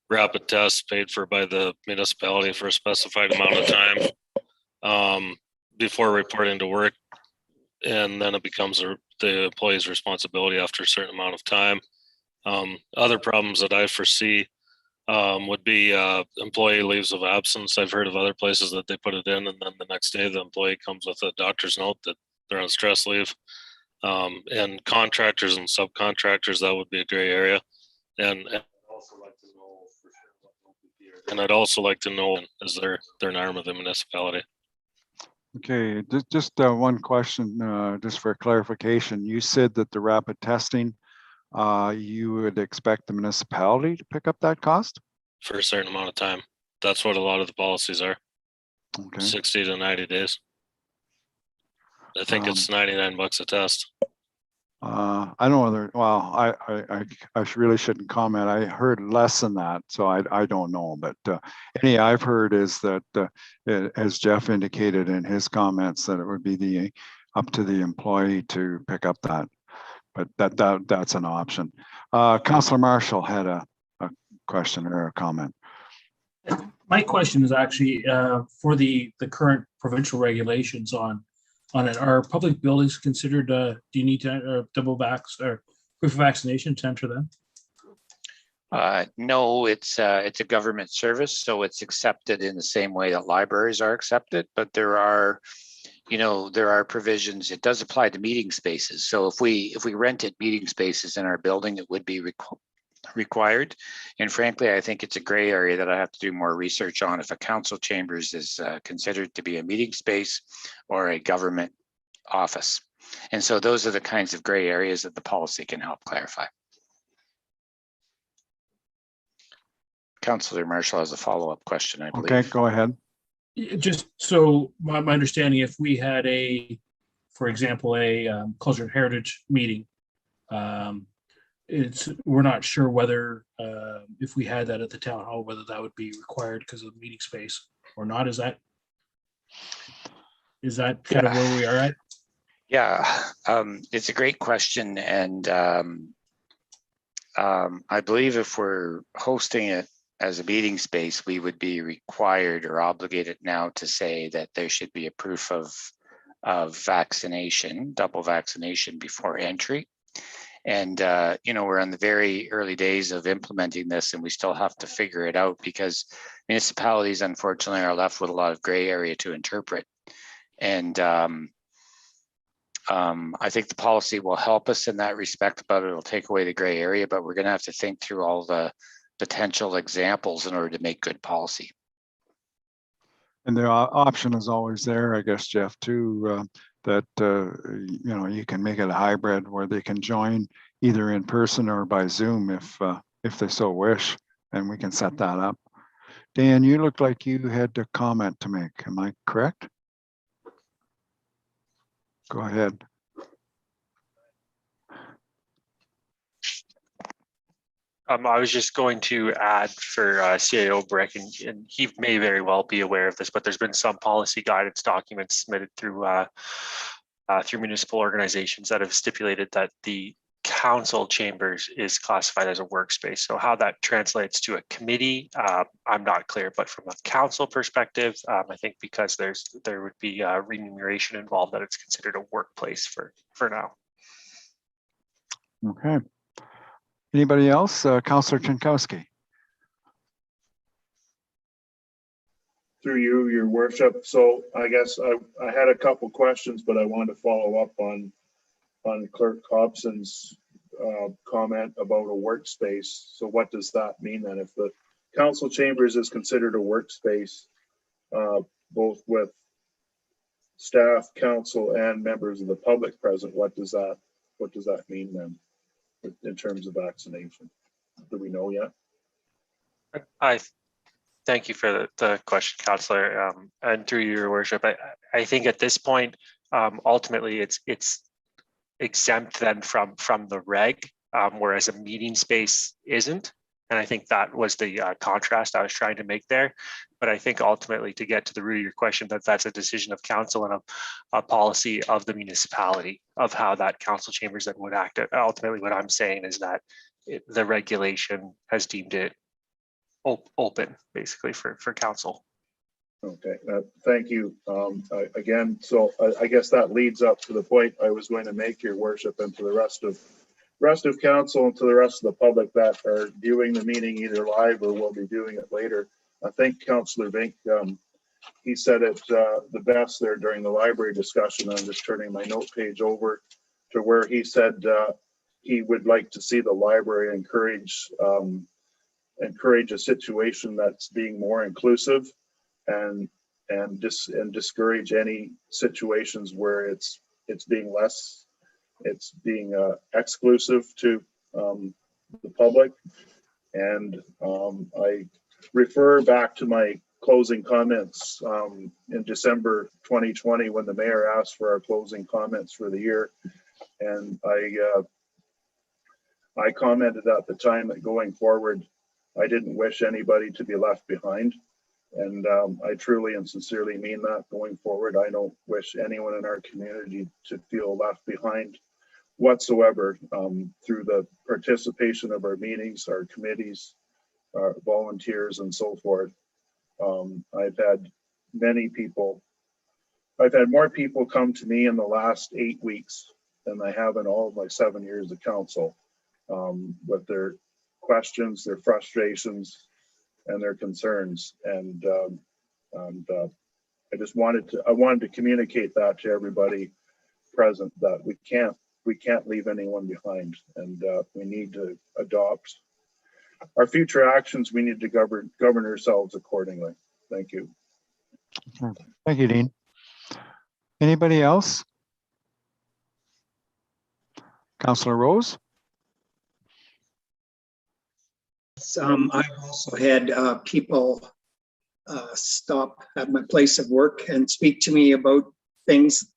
rapid tests paid for by the municipality for a specified amount of time before reporting to work, and then it becomes the employee's responsibility after a certain amount of time. Other problems that I foresee would be employee leaves of absence. I've heard of other places that they put it in, and then the next day the employee comes with a doctor's note that they're on stress leave. And contractors and subcontractors, that would be a gray area. And I'd also like to know for sure what OPP are. And I'd also like to know, is there an arm of the municipality? Okay, just one question, just for clarification. You said that the rapid testing, you would expect the municipality to pick up that cost? For a certain amount of time. That's what a lot of the policies are. Okay. 60 to 90 days. I think it's $99 a test. I don't know whether, well, I really shouldn't comment. I heard less than that, so I don't know. But any I've heard is that, as Jeff indicated in his comments, that it would be up to the employee to pick up that. But that's an option. Councillor Marshall had a question or a comment. My question is actually for the current provincial regulations on it. Are public buildings considered? Do you need to double vax or proof of vaccination to enter them? No, it's a government service, so it's accepted in the same way that libraries are accepted. But there are provisions. It does apply to meeting spaces. So if we rented meeting spaces in our building, it would be required. And frankly, I think it's a gray area that I have to do more research on if a council chambers is considered to be a meeting space or a government office. And so those are the kinds of gray areas that the policy can help clarify. Councillor Marshall has a follow-up question, I believe. Okay, go ahead. Just so my understanding, if we had for example, a culture and heritage meeting, we're not sure whether if we had that at the town hall, whether that would be required because of meeting space or not. Is that kind of where we are at? Yeah, it's a great question, and I believe if we're hosting it as a meeting space, we would be required or obligated now to say that there should be a proof of vaccination, double vaccination before entry. And, you know, we're in the very early days of implementing this, and we still have to figure it out because municipalities, unfortunately, are left with a lot of gray area to interpret. And I think the policy will help us in that respect, but it'll take away the gray area, but we're going to have to think through all the potential examples in order to make good policy. And the option is always there, I guess, Jeff, too, that, you know, you can make it a hybrid where they can join either in person or by Zoom if they so wish, and we can set that up. Dan, you look like you had a comment to make. Am I correct? Go ahead. I was just going to add for CIO Brick, and he may very well be aware of this, but there's been some policy guidance documents submitted through through municipal organizations that have stipulated that the council chambers is classified as a workspace. So how that translates to a committee, I'm not clear, but from a council perspective, I think because there would be remuneration involved, that it's considered a workplace for now. Okay. Anybody else? Councillor Jankowski. Through you, your worship. So I guess I had a couple questions, but I wanted to follow up on Clerk Hobson's comment about a workspace. So what does that mean then? If the council chambers is considered a workspace, both with staff, council, and members of the public present, what does that mean then in terms of vaccination? Do we know yet? I thank you for the question, Councillor, and through your worship. I think at this point, ultimately, it's exempt then from the reg, whereas a meeting space isn't. And I think that was the contrast I was trying to make there. But I think ultimately, to get to the root of your question, that's a decision of council and a policy of the municipality of how that council chambers that would act. Ultimately, what I'm saying is that the regulation has deemed it open, basically, for council. Okay, thank you. Again, so I guess that leads up to the point I was going to make, your worship, and to the rest of council and to the rest of the public that are viewing the meeting either live or will be doing it later. I think Councillor Vink, he said it the best there during the library discussion. I'm just turning my note page over to where he said he would like to see the library encourage a situation that's being more inclusive and discourage any situations where it's being exclusive to the public. And I refer back to my closing comments in December 2020 when the mayor asked for our closing comments for the year, and I commented at the time that going forward, I didn't wish anybody to be left behind. And I truly and sincerely mean that. Going forward, I don't wish anyone in our community to feel left behind whatsoever through the participation of our meetings, our committees, our volunteers, and so forth. I've had more people come to me in the last 8 weeks than I have in all of my 7 years of council with their questions, their frustrations, and their concerns. And I just wanted to communicate that to everybody present, that we can't leave anyone behind, and we need to adopt our future actions. We need to govern ourselves accordingly. Thank you. Thank you, Dean. Anybody else? Councillor Rose? I've also had people stop at my place of work and speak to me about things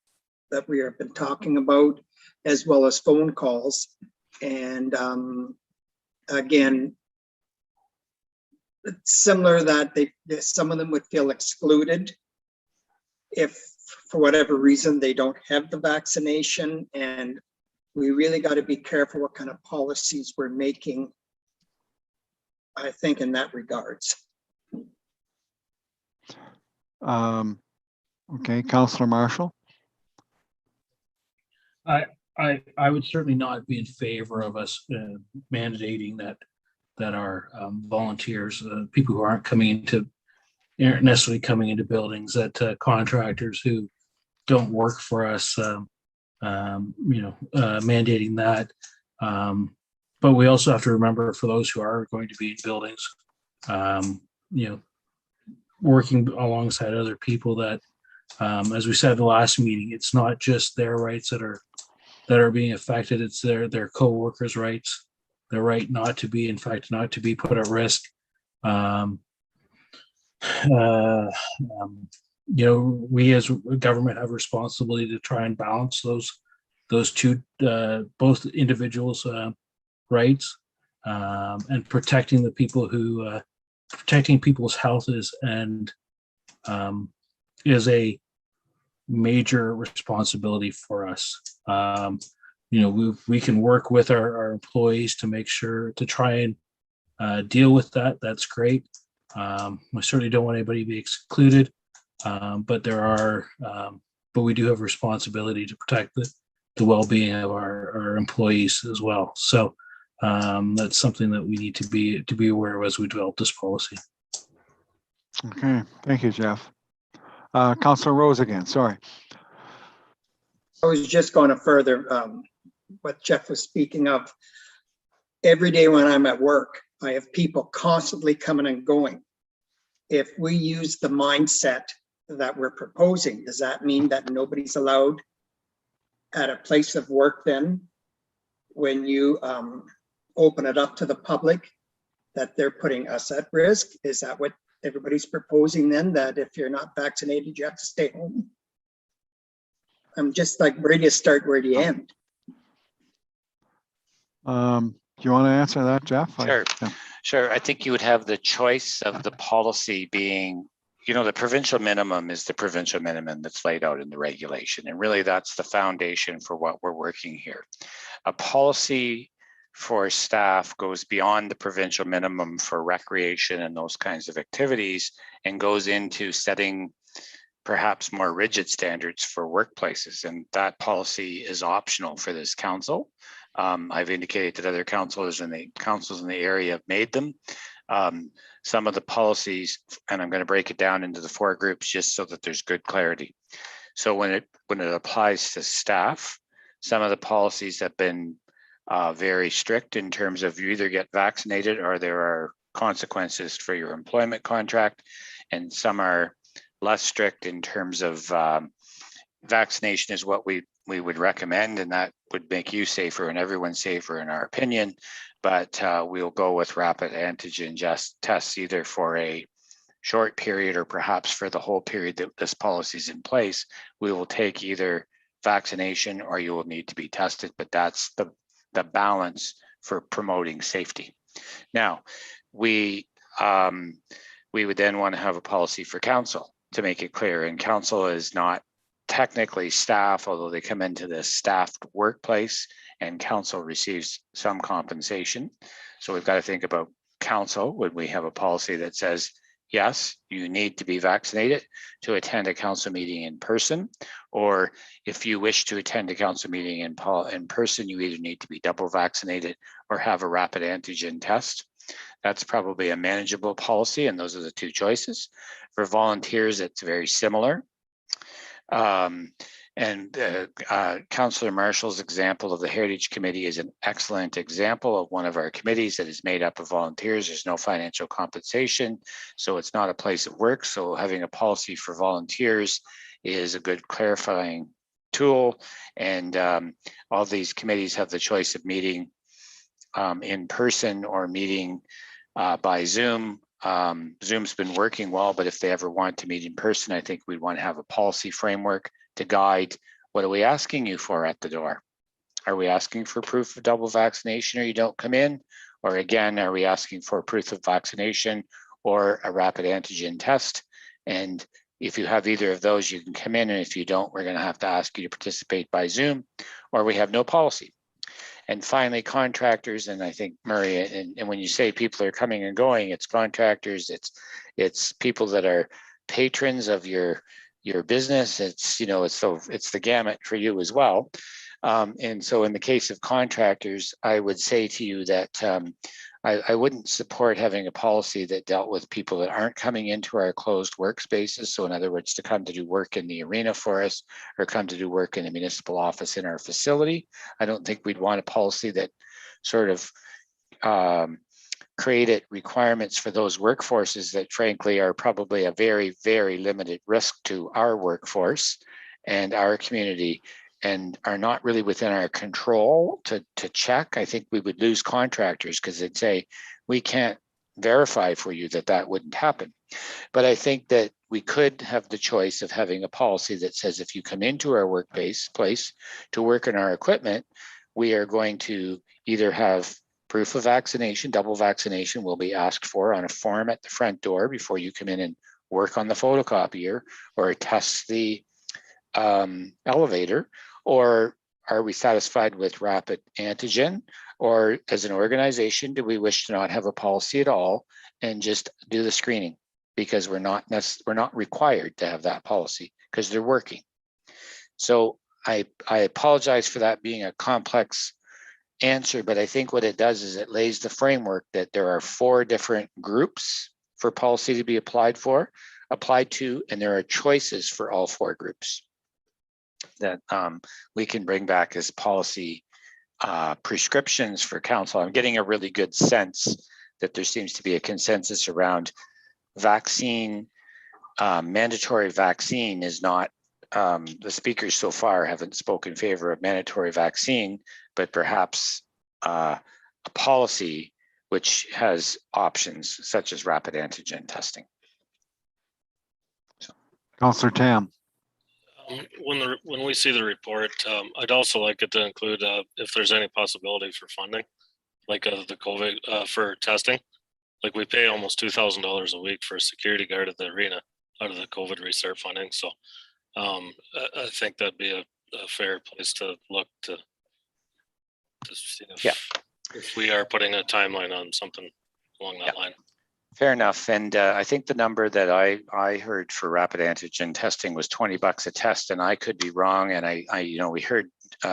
that we have been talking about, as well as phone calls. And again, it's similar that some of them would feel excluded if for whatever reason they don't have the vaccination. And we really got to be careful what kind of policies we're making I think, in that regards. Okay, Councillor Marshall. I would certainly not be in favor of us mandating that our volunteers, people who aren't necessarily coming into buildings, that contractors who don't work for us, mandating that. But we also have to remember, for those who are going to be in buildings, working alongside other people, that, as we said in the last meeting, it's not just their rights that are being affected, it's their co-workers' rights, their right not to be put at risk. We as government have a responsibility to try and balance those two, both individuals' rights, and protecting people's health is a major responsibility for us. We can work with our employees to make sure to try and deal with that. That's great. We certainly don't want anybody to be excluded, but we do have a responsibility to protect the well-being of our employees as well. So that's something that we need to be aware of as we develop this policy. Okay, thank you, Jeff. Councillor Rose again, sorry. I was just going to further what Jeff was speaking of. Every day when I'm at work, I have people constantly coming and going. If we use the mindset that we're proposing, does that mean that nobody's allowed at a place of work then, when you open it up to the public, that they're putting us at risk? Is that what everybody's proposing then, that if you're not vaccinated, you have to stay home? I'm just like, where do you start, where do you end? Do you want to answer that, Jeff? Sure. Sure. I think you would have the choice of the policy being, the provincial minimum is the provincial minimum that's laid out in the regulation. And really that's the foundation for what we're working here. A policy for staff goes beyond the provincial minimum for recreation and those kinds of activities, and goes into setting perhaps more rigid standards for workplaces. And that policy is optional for this council. I've indicated that other councils in the area have made them. Some of the policies, and I'm going to break it down into the 4 groups just so that there's good clarity. So when it applies to staff, some of the policies have been very strict in terms of you either get vaccinated or there are consequences for your employment contract, and some are less strict in terms of vaccination is what we would recommend, and that would make you safer and everyone safer in our opinion. But we'll go with rapid antigen tests either for a short period or perhaps for the whole period that this policy is in place. We will take either vaccination or you will need to be tested, but that's the balance for promoting safety. Now, we would then want to have a policy for council to make it clear, and council is not technically staff, although they come into this staffed workplace, and council receives some compensation. So we've got to think about council when we have a policy that says, yes, you need to be vaccinated to attend a council meeting in person, or if you wish to attend a council meeting in person, you either need to be double vaccinated or have a rapid antigen test. That's probably a manageable policy, and those are the 2 choices. For volunteers, it's very similar. Councillor Marshall's example of the Heritage Committee is an excellent example of one of our committees that is made up of volunteers. There's no financial compensation, so it's not a place of work. So having a policy for volunteers is a good clarifying tool. And all these committees have the choice of meeting in person or meeting by Zoom. Zoom's been working well, but if they ever want to meet in person, I think we'd want to have a policy framework to guide, what are we asking you for at the door? Are we asking for proof of double vaccination or you don't come in? Or again, are we asking for proof of vaccination or a rapid antigen test? And if you have either of those, you can come in, and if you don't, we're going to have to ask you to participate by Zoom, or we have no policy. And finally, contractors, and I think Murray, and when you say people are coming and going, it's contractors, it's people that are patrons of your business. It's, you know, it's the gamut for you as well. And so in the case of contractors, I would say to you that I wouldn't support having a policy that dealt with people that aren't coming into our closed workspaces. So in other words, to come to do work in the arena for us or come to do work in a municipal office in our facility. I don't think we'd want a policy that sort of created requirements for those workforces that frankly are probably a very, very limited risk to our workforce and our community, and are not really within our control to check. I think we would lose contractors because they'd say, we can't verify for you that wouldn't happen. But I think that we could have the choice of having a policy that says, if you come into our place to work on our equipment, we are going to either have proof of vaccination, double vaccination will be asked for on a form at the front door before you come in and work on the photocopier or test the elevator, or are we satisfied with rapid antigen? Or as an organization, do we wish to not have a policy at all and just do the screening? Because we're not required to have that policy because they're working. So I apologize for that being a complex answer, but I think what it does is it lays the framework that there are 4 different groups for policy to be applied to, and there are choices for all 4 groups that we can bring back as policy prescriptions for council. I'm getting a really good sense that there seems to be a consensus around vaccine. Mandatory vaccine is not, the speakers so far haven't spoken in favor of mandatory vaccine, but perhaps a policy which has options such as rapid antigen testing. So. Councillor Tam. When we see the report, I'd also like it to include if there's any possibility for funding, like the COVID for testing. Like we pay almost $2,000 a week for a security guard at the arena out of the COVID restart funding. So I think that'd be a fair place to look to see if we are putting a timeline on something along that line. Fair enough. And I think the number that I heard for rapid antigen testing was $20 a test, and I could be wrong. And we heard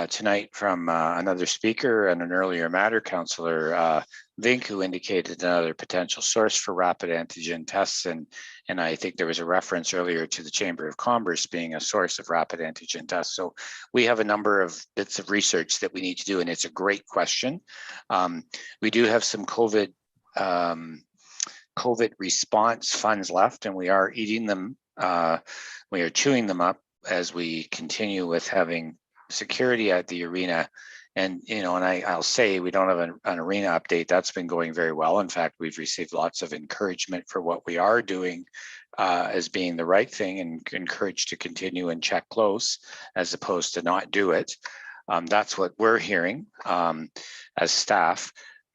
tonight from another speaker and an earlier matter, Councillor Vink, who indicated another potential source for rapid antigen tests. And I think there was a reference earlier to the Chamber of Commerce being a source of rapid antigen tests. So we have a number of bits of research that we need to do, and it's a great question. We do have some COVID response funds left, and we are eating them. We are chewing them up as we continue with having security at the arena. And, and I'll say we don't have an arena update. That's been going very well. In fact, we've received lots of encouragement for what we are doing as being the right thing, and encouraged to continue and check close as opposed to not do it. That's what we're hearing as staff.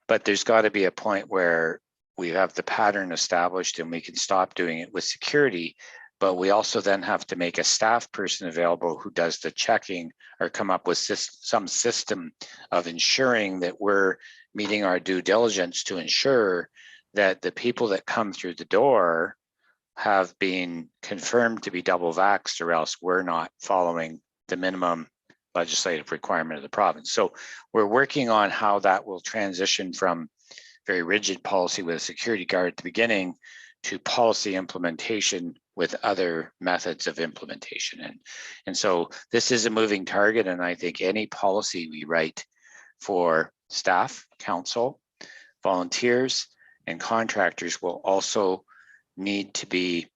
But there's got to be a point where we have the pattern established and we can stop doing it with security, but we also then have to make a staff person available who does the checking or come up with some system of ensuring that we're meeting our due diligence to ensure that the people that come through the door have been confirmed to be double vaxxed, or else we're not following the minimum legislative requirement of the province. So we're working on how that will transition from very rigid policy with a security guard at the beginning to policy implementation with other methods of implementation. And so this is a moving target, and I think any policy we write for staff, council, volunteers, and contractors will also need to be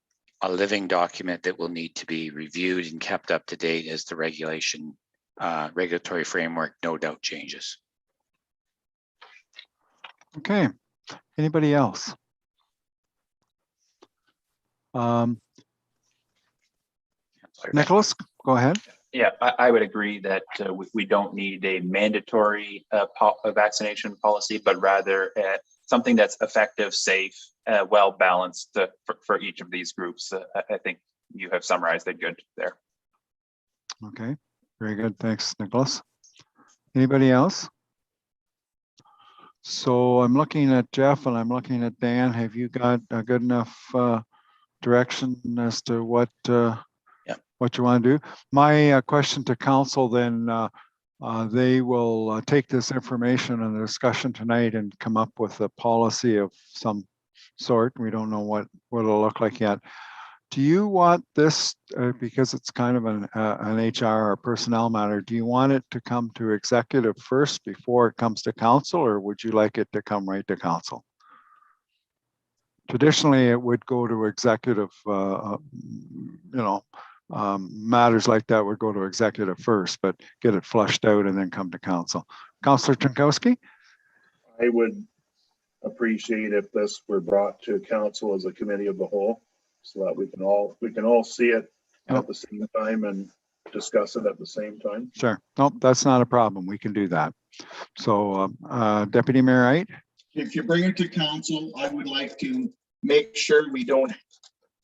a living document that will need to be reviewed and kept up to date as the regulatory framework no doubt changes. Okay, anybody else? Nicholas, go ahead. Yeah, I would agree that we don't need a mandatory vaccination policy, but rather something that's effective, safe, well balanced for each of these groups. I think you have summarized it good there. Okay, very good. Thanks, Nicholas. Anybody else? So I'm looking at Jeff and I'm looking at Dan. Have you got a good enough direction as to what what you want to do? My question to council then, they will take this information and the discussion tonight and come up with a policy of some sort. We don't know what it'll look like yet. Do you want this, because it's kind of an HR or personnel matter, do you want it to come to executive first before it comes to council, or would you like it to come right to council? Traditionally, it would go to executive, matters like that would go to executive first, but get it flushed out and then come to council. Councillor Jankowski? I would appreciate if this were brought to council as a committee of the whole, so that we can all see it at the same time and discuss it at the same time. Sure. Nope, that's not a problem. We can do that. So Deputy Mayor Wright? If you bring it to council, I would like to make sure we don't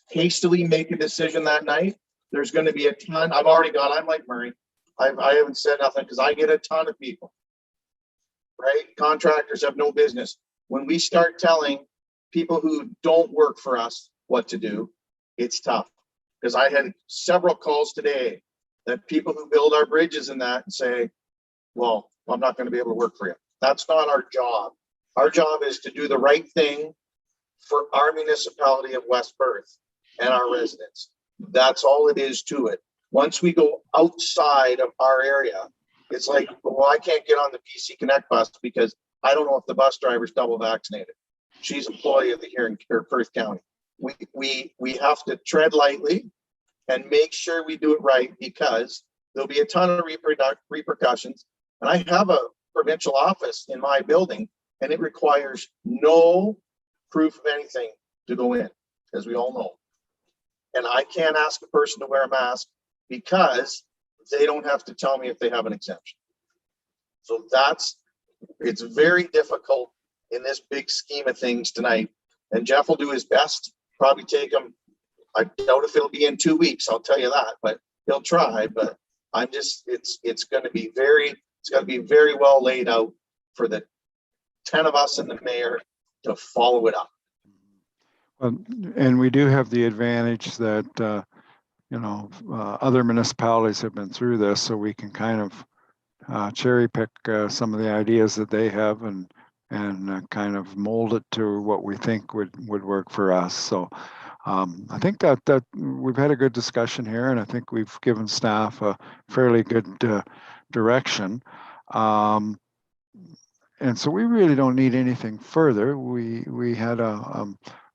hastily make a decision that night. There's going to be a ton. I'm like Murray. I haven't said nothing because I get a ton of people, right? Contractors have no business. When we start telling people who don't work for us what to do, it's tough. Because I had several calls today that people who build our bridges and that say, well, I'm not going to be able to work for you. That's not our job. Our job is to do the right thing for our municipality of West Perth and our residents. That's all it is to it. Once we go outside of our area, it's like, well, I can't get on the PC Connect bus because I don't know if the bus driver's double vaccinated. She's an employee of the here in Perth County. We have to tread lightly and make sure we do it right, because there'll be a ton of repercussions. And I have a provincial office in my building, and it requires no proof of anything to go in, as we all know. And I can't ask a person to wear a mask because they don't have to tell me if they have an exemption. So it's very difficult in this big scheme of things tonight. And Jeff will do his best, probably take him. I doubt if it'll be in 2 weeks, I'll tell you that, but he'll try. But I'm just, it's going to be very well laid out for the 10 of us and the mayor to follow it up. And we do have the advantage that, other municipalities have been through this, so we can kind of cherry pick some of the ideas that they have and kind of mold it to what we think would work for us. So I think that we've had a good discussion here, and I think we've given staff a fairly good direction. And so we really don't need anything further. We had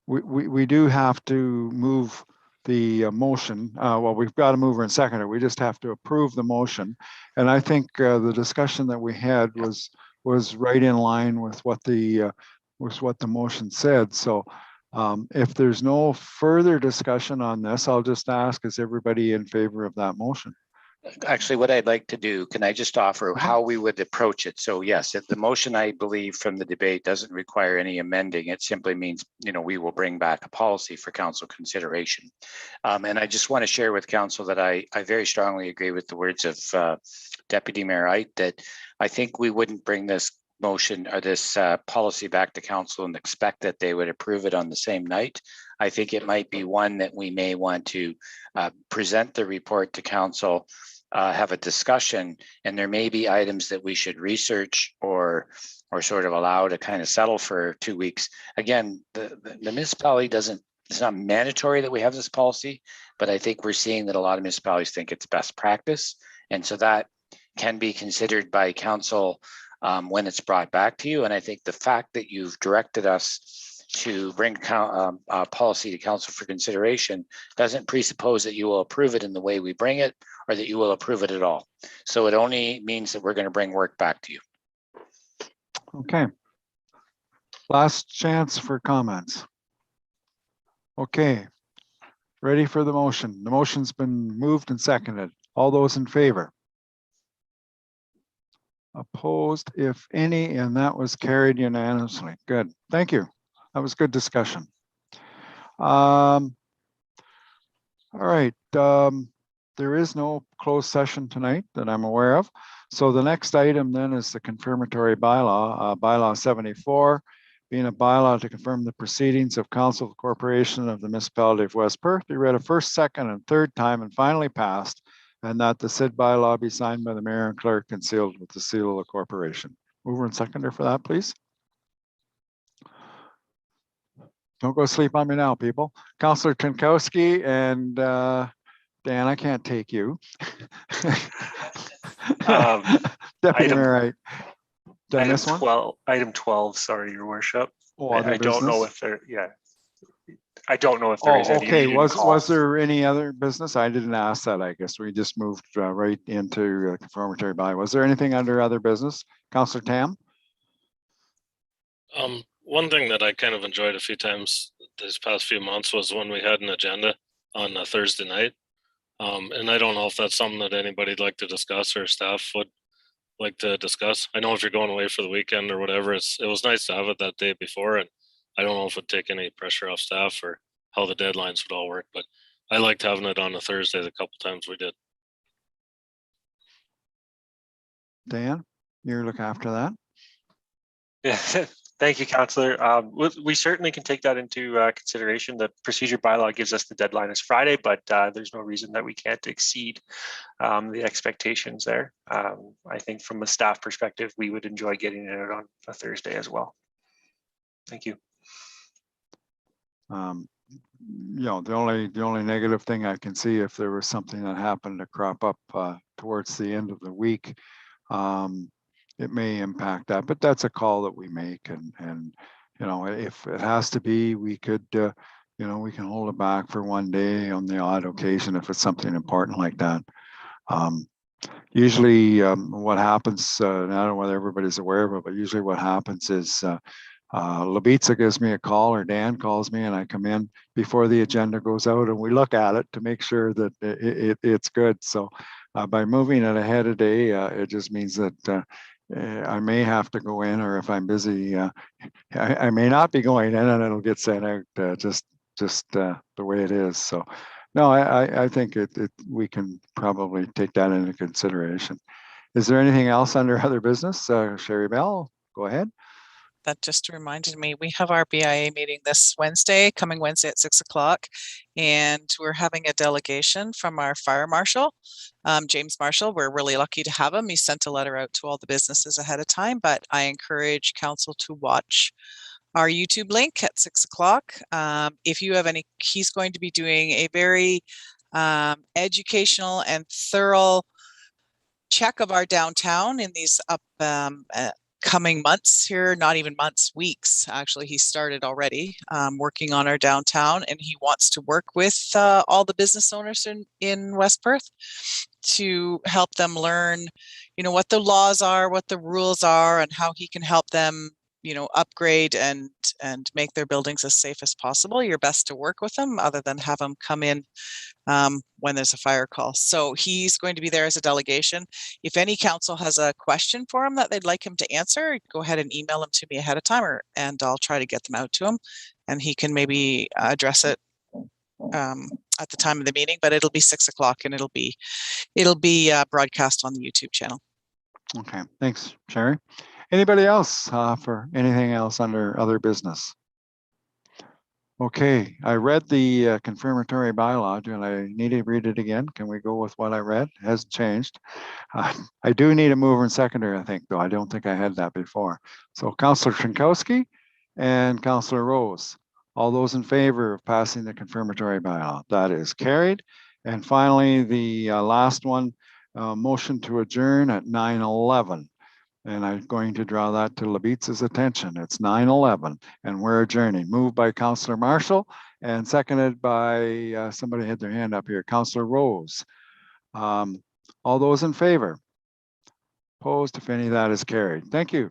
we do have to move the motion. Well, we've got a mover and seconder. We just have to approve the motion. And I think the discussion that we had was right in line with what the motion said. So if there's no further discussion on this, I'll just ask, is everybody in favor of that motion? Actually, what I'd like to do, can I just offer how we would approach it? So yes, if the motion, I believe from the debate, doesn't require any amending, it simply means, we will bring back a policy for council consideration. And I just want to share with council that I very strongly agree with the words of Deputy Mayor Wright, that I think we wouldn't bring this motion or this policy back to council and expect that they would approve it on the same night. I think it might be one that we may want to present the report to council, have a discussion, and there may be items that we should research or sort of allow to kind of settle for 2 weeks. Again, the municipality it's not mandatory that we have this policy, but I think we're seeing that a lot of municipalities think it's best practice. And so that can be considered by council when it's brought back to you. And I think the fact that you've directed us to bring policy to council for consideration doesn't presuppose that you will approve it in the way we bring it, or that you will approve it at all. So it only means that we're going to bring work back to you. Okay. Last chance for comments. Okay. Ready for the motion. The motion's been moved and seconded. All those in favor? Opposed, if any, and that was carried unanimously. Good. Thank you. That was good discussion. All right. The there is no closed session tonight that I'm aware of. So the next item then is the confirmatory bylaw, bylaw 74, being a bylaw to confirm the proceedings of Council of the Corporation of the Municipality of West Perth be read a first, second, and third time and finally passed, and that the said bylaw be signed by the mayor and clerk and sealed with the seal of the corporation. Mover and seconder for that, please. Don't go sleep on me now, people. Councillor Tinkowski and Dan, I can't take you. Deputy Mayor, did I miss one? Item 12, sorry, Your Worship. Oh, I don't know if there, I don't know if there is any. Okay, was there any other business? I didn't ask that, I guess. We just moved right into confirmatory by. Was there anything under other business? Councillor Tam? One thing that I kind of enjoyed a few times these past few months was when we had an agenda on a Thursday night. And I don't know if that's something that anybody'd like to discuss or staff would like to discuss. I know if you're going away for the weekend or whatever, it was nice to have it that day before. And I don't know if it would take any pressure off staff or how the deadlines would all work, but I liked having it on a Thursday the couple times we did. Dan, you look after that. Yeah, thank you, Councillor. We certainly can take that into consideration. The procedure bylaw gives us the deadline as Friday, but there's no reason that we can't exceed the expectations there. I think from a staff perspective, we would enjoy getting it out on a Thursday as well. Thank you. You know, the only negative thing I can see, if there was something that happened to crop up towards the end of the week, it may impact that, but that's a call that we make. And you know, if it has to be, we could, you know, we can hold it back for one day on the odd occasion if it's something important like that. Usually what happens, I don't know whether everybody's aware of it, but usually what happens is Labitza gives me a call or Dan calls me and I come in before the agenda goes out and we look at it to make sure that it's good. So by moving it ahead a day, it just means that I may have to go in, or if I'm busy, I may not be going in and it'll get sent out just the way it is. So no, I think we can probably take that into consideration. Is there anything else under other business? Sherry Bell, go ahead. That just reminded me, we have our BIA meeting this Wednesday, coming Wednesday at 6 o'clock. And we're having a delegation from our fire marshal, James Marshall. We're really lucky to have him. He sent a letter out to all the businesses ahead of time, but I encourage council to watch our YouTube link at 6 o'clock. If you have any, he's going to be doing a very educational and thorough check of our downtown in these coming months here, not even months, weeks. Actually, he started already working on our downtown, and he wants to work with all the business owners in West Perth to help them learn, you know, what the laws are, what the rules are, and how he can help them, you know, upgrade and make their buildings as safe as possible. You're best to work with them other than have them come in when there's a fire call. So he's going to be there as a delegation. If any council has a question for him that they'd like him to answer, go ahead and email them to me ahead of time, and I'll try to get them out to him, and he can maybe address it at the time of the meeting. But it'll be 6 o'clock, and it'll be broadcast on the YouTube channel. Okay, thanks, Sherry. Anybody else for anything else under other business? Okay, I read the confirmatory bylaw. Do I need to read it again? Can we go with what I read? It hasn't changed. I do need a mover and seconder, I think, though. I don't think I had that before. So Councillor Shinkowski and Councillor Rose. All those in favor of passing the confirmatory bylaw? That is carried. And finally, the last one, motion to adjourn at 9:11. And I'm going to draw that to Labitza's attention. It's 9:11 and we're adjourning. Moved by Councillor Marshall and seconded by somebody had their hand up here, Councillor Rose. All those in favor? Opposed, if any, that is carried. Thank you.